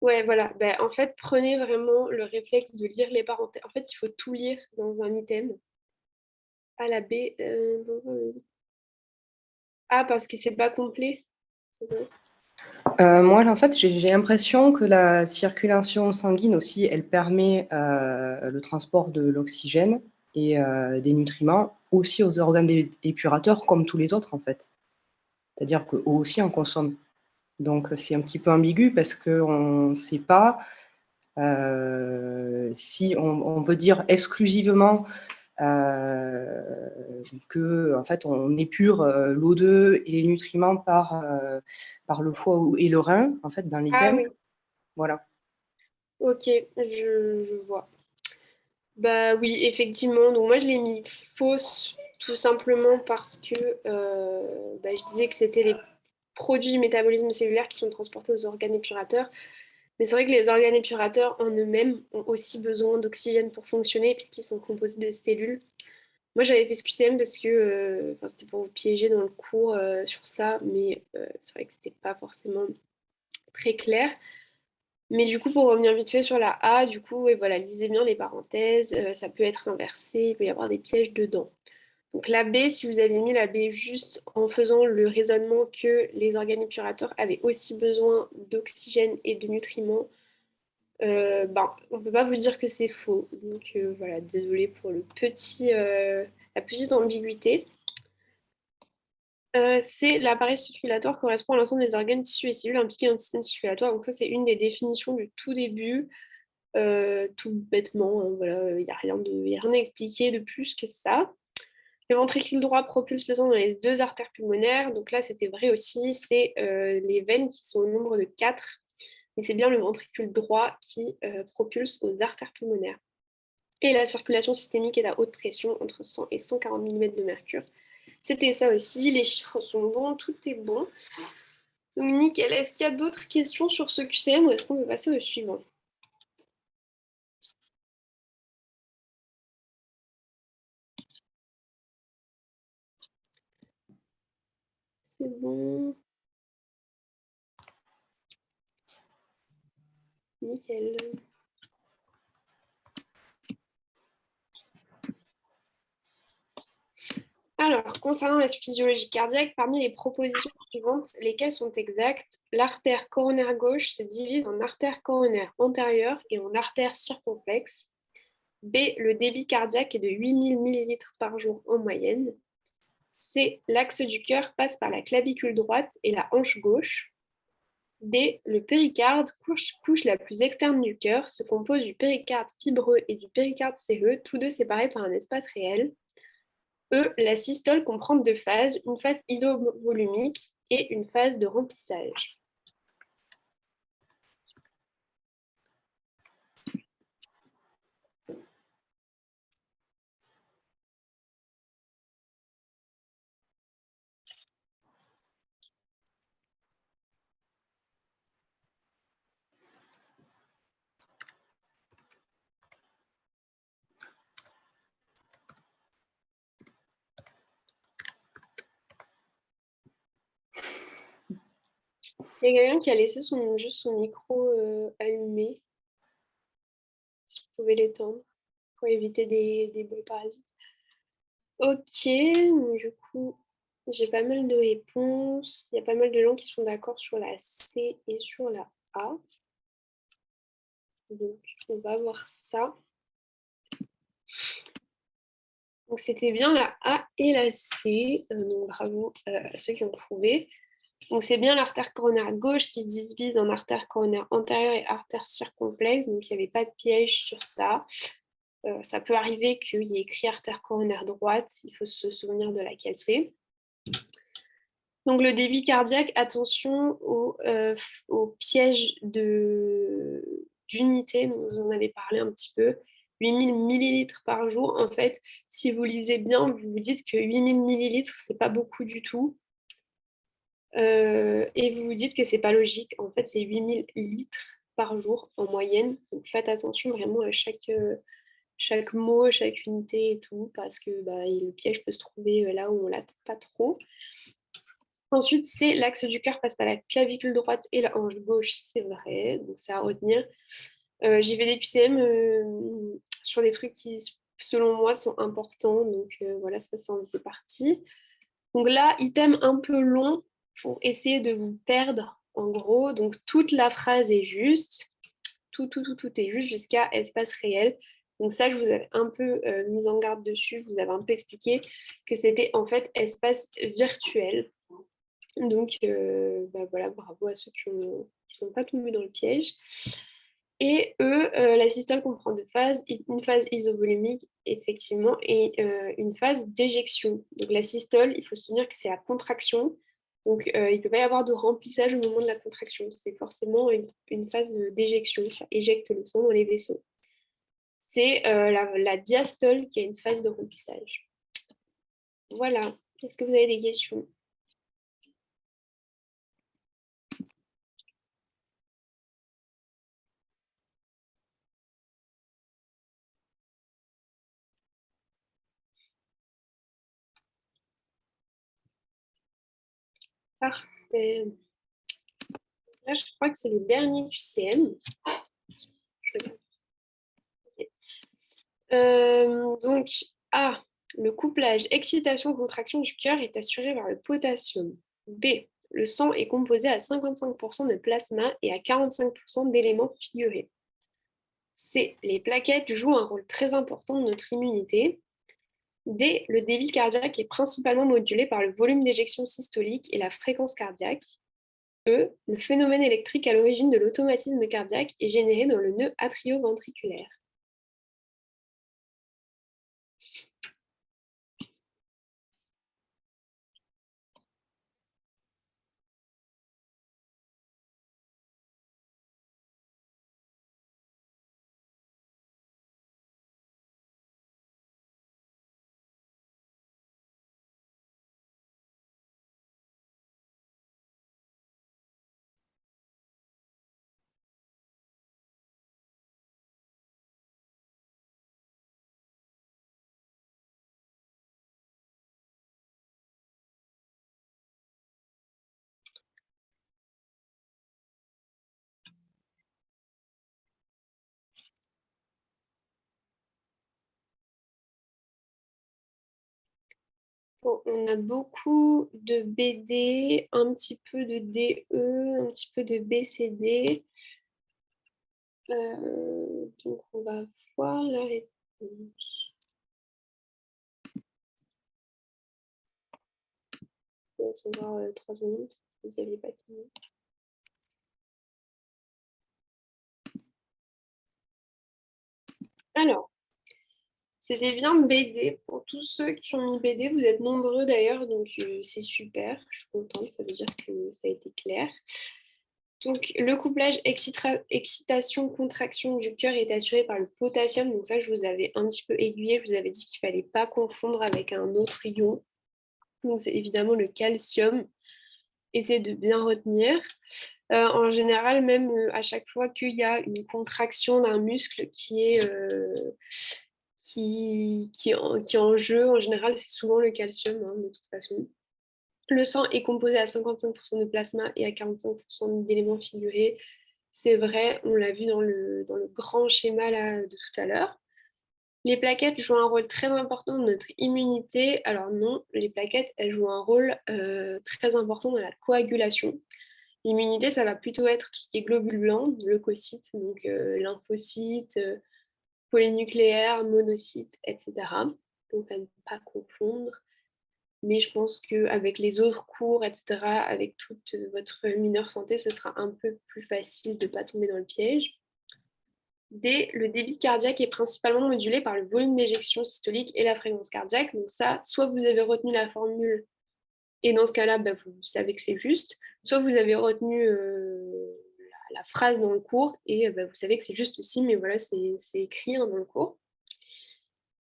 Ouais, voilà. Ben, en fait, prenez vraiment le réflexe de lire les parenthèses. En fait, il faut tout lire dans un item. A, la B. Ah, parce que c'est pas complet. C'est ça. Moi, en fait, j'ai l'impression que la circulation sanguine aussi, elle permet le transport de l'oxygène et des nutriments aussi aux organes épurateurs comme tous les autres, en fait. C'est-à-dire qu'eux aussi en consomment. Donc, c'est un petit peu ambigu parce qu'on ne sait pas si on veut dire exclusivement que en fait on épure l'O2 et les nutriments par le foie et le rein en fait dans Ah l'item. oui, Voilà. ok, je vois. Bah oui, effectivement. Donc moi, je l'ai mis fausse tout simplement parce que bah, je disais que c'était les produits du métabolisme cellulaire qui sont transportés aux organes épurateurs. Mais c'est vrai que les organes épurateurs en eux-mêmes ont aussi besoin d'oxygène pour fonctionner puisqu'ils sont composés de cellules. Moi, j'avais fait ce QCM parce que enfin, c'était pour vous piéger dans le cours sur ça, mais c'est vrai que c'était pas forcément très clair. Mais du coup, pour revenir vite fait sur la A, du coup, ouais, voilà, lisez bien les parenthèses, ça peut être inversé, il peut y avoir des pièges dedans. Donc la B, si vous avez mis la B juste en faisant le raisonnement que les organes épurateurs avaient aussi besoin d'oxygène et de nutriments, ben, on ne peut pas vous dire que c'est faux. Donc voilà, désolé pour la petite ambiguïté. C'est l'appareil circulatoire correspond à l'ensemble des organes, tissus et cellules impliqués dans le système circulatoire. Donc ça, c'est une des définitions du tout début. Tout bêtement, hein, voilà, il n'y a rien à expliquer de plus que ça. Le ventricule droit propulse le sang dans les deux artères pulmonaires. Donc là, c'était vrai aussi. C'est les veines qui sont au nombre de 4. Mais c'est bien le ventricule droit qui propulse aux artères pulmonaires. Et la circulation systémique est à haute pression, entre 100 et 140 mm de mercure. C'était ça aussi. Les chiffres sont bons, tout est bon. Donc nickel. Est-ce qu'il y a d'autres questions sur ce QCM ou est-ce qu'on peut passer au suivant? C'est bon. Nickel. Alors, concernant la physiologie cardiaque, parmi les propositions suivantes, lesquelles sont exactes? L'artère coronaire gauche se divise en artère coronaire antérieure et en artère circonflexe. B, le débit cardiaque est de 8000 ml par jour en moyenne. C, l'axe du cœur passe par la clavicule droite et la hanche gauche. D, le péricarde, couche la plus externe du cœur, se compose du péricarde fibreux et du péricarde séreux, tous deux séparés par un espace réel. E, la systole comprend deux phases, une phase isovolumique et une phase de remplissage. Il y a quelqu'un qui a laissé juste son micro allumé. Si vous pouvez l'éteindre pour éviter des bulles parasites. Ok, du coup, j'ai pas mal de réponses. Il y a pas mal de gens qui sont d'accord sur la C et sur la A. Donc, on va voir ça. Donc, c'était bien la A et la C. Donc, bravo à ceux qui ont trouvé. Donc, c'est bien l'artère coronaire gauche qui se divise en artère coronaire antérieure et artère circonflexe. Donc, il n'y avait pas de piège sur ça. Ça peut arriver qu'il y ait écrit artère coronaire droite. Il faut se souvenir de laquelle c'est. Donc, le débit cardiaque, attention au piège d'unité. Vous en avez parlé un petit peu. 8000 millilitres par jour. En fait, si vous lisez bien, vous vous dites que 8000 millilitres, c'est pas beaucoup du tout. Et vous vous dites que c'est pas logique. En fait, c'est 8000 litres par jour en moyenne. Donc faites attention vraiment à chaque mot, chaque unité et tout, parce que le piège peut se trouver là où on l'attend pas trop. Ensuite, c'est l'axe du cœur passe par la clavicule droite et la hanche gauche, c'est vrai, donc c'est à retenir. J'ai fait des QCM sur des trucs qui, selon moi, sont importants, donc voilà, ça en fait partie. Donc là, item un peu long pour essayer de vous perdre, en gros. Donc toute la phrase est juste, tout est juste jusqu'à espace réel. Donc ça, je vous avais un peu mis en garde dessus, je vous avais un peu expliqué que c'était en fait espace virtuel. Donc voilà, bravo à ceux qui ne sont pas tombés dans le piège. Et eux, la systole comprend deux phases, une phase isovolumique, effectivement, et une phase d'éjection. Donc la systole, il faut se souvenir que c'est la contraction. Donc il ne peut pas y avoir de remplissage au moment de la contraction. C'est forcément une phase d'éjection. Ça éjecte le sang dans les vaisseaux. C'est la diastole qui a une phase de remplissage. Voilà. Est-ce que vous avez des questions? Parfait. Là, je crois que c'est le dernier QCM. Je regarde. Ok. Donc, A, le couplage excitation-contraction du cœur est assuré par le potassium. B, le sang est composé à 55% de plasma et à 45% d'éléments figurés. C, les plaquettes jouent un rôle très important de notre immunité. D, le débit cardiaque est principalement modulé par le volume d'éjection systolique et la fréquence cardiaque. E, le phénomène électrique à l'origine de l'automatisme cardiaque est généré dans le nœud atrioventriculaire. Bon, on a beaucoup de BD, un petit peu de DE, un petit peu de BCD. Donc, on va voir la réponse. On va voir 3 secondes, vous n'aviez pas fini. Alors, c'était bien BD. Pour tous ceux qui ont mis BD, vous êtes nombreux d'ailleurs, donc c'est super. Je suis contente, ça veut dire que ça a été clair. Donc, le couplage excitation-contraction du cœur est assuré par le potassium. Donc ça, je vous avais un petit peu aiguillé. Je vous avais dit qu'il ne fallait pas confondre avec un autre ion. Donc, c'est évidemment le calcium. Essayez de bien retenir. En général, même à chaque fois qu'il y a une contraction d'un muscle qui est en jeu, en général, c'est souvent le calcium, hein, de toute façon. Le sang est composé à 55% de plasma et à 45% d'éléments figurés. C'est vrai, on l'a vu dans le grand schéma là, de tout à l'heure. Les plaquettes jouent un rôle très important dans notre immunité. Alors non, les plaquettes, elles jouent un rôle très important dans la coagulation. L'immunité, ça va plutôt être tout ce qui est globules blancs, leucocytes, donc lymphocytes, polynucléaires, monocytes, etc. Donc à ne pas confondre. Mais je pense qu'avec les autres cours, etc., avec toute votre mineure santé, ce sera un peu plus facile de ne pas tomber dans le piège. D, le débit cardiaque est principalement modulé par le volume d'éjection systolique et la fréquence cardiaque. Donc ça, soit vous avez retenu la formule et dans ce cas-là, bah, vous savez que c'est juste, soit vous avez retenu la phrase dans le cours et bah, vous savez que c'est juste aussi, mais voilà, c'est écrit hein, dans le cours.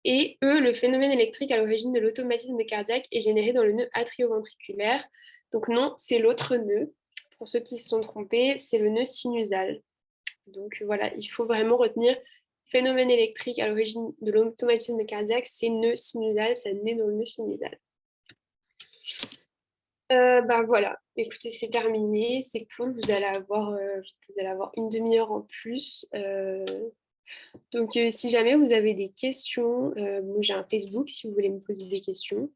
Et E, le phénomène électrique à l'origine de l'automatisme cardiaque est généré dans le nœud atrioventriculaire. Donc non, c'est l'autre nœud. Pour ceux qui se sont trompés, c'est le nœud sinusal. Donc voilà, il faut vraiment retenir phénomène électrique à l'origine de l'automatisme cardiaque, c'est nœud sinusal, ça naît dans le nœud sinusal. Bah voilà, écoutez, c'est terminé, c'est cool, vous allez avoir une demi-heure en plus. Donc si jamais vous avez des questions, moi j'ai un Facebook si vous voulez me poser des questions.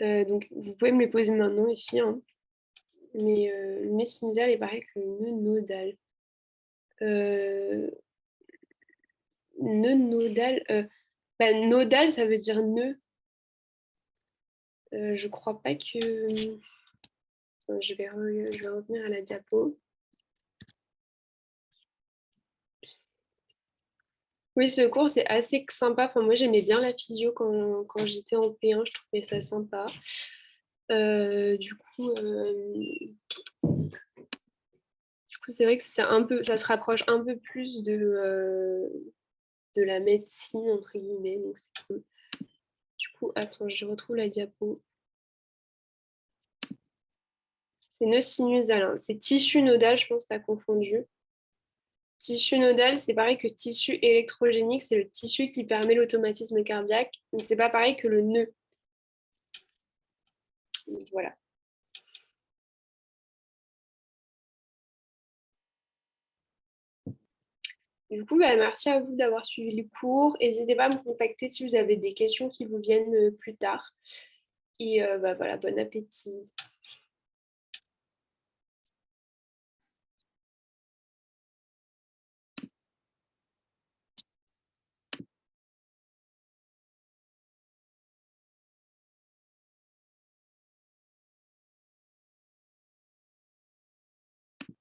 Donc vous pouvez me les poser maintenant ici, hein. Mais le nœud sinusal est pareil que le nœud nodal. Nœud nodal, bah, nodal ça veut dire nœud. Je crois pas que. Je vais revenir à la diapo. Oui, ce cours, c'est assez sympa. Enfin, moi, j'aimais bien la physio quand j'étais en P1, je trouvais ça sympa. Du coup, c'est vrai que ça se rapproche un peu plus de la médecine, entre guillemets. Donc, c'est cool. Du coup, attends, je retrouve la diapo. C'est nœud sinusal, hein. C'est tissu nodal, je pense que tu as confondu. Tissu nodal, c'est pareil que tissu électrogénique, c'est le tissu qui permet l'automatisme cardiaque, mais c'est pas pareil que le nœud. Donc, voilà. Du coup, bah, merci à vous d'avoir suivi le cours. N'hésitez pas à me contacter si vous avez des questions qui vous viennent plus tard. Et bah, voilà, bon appétit.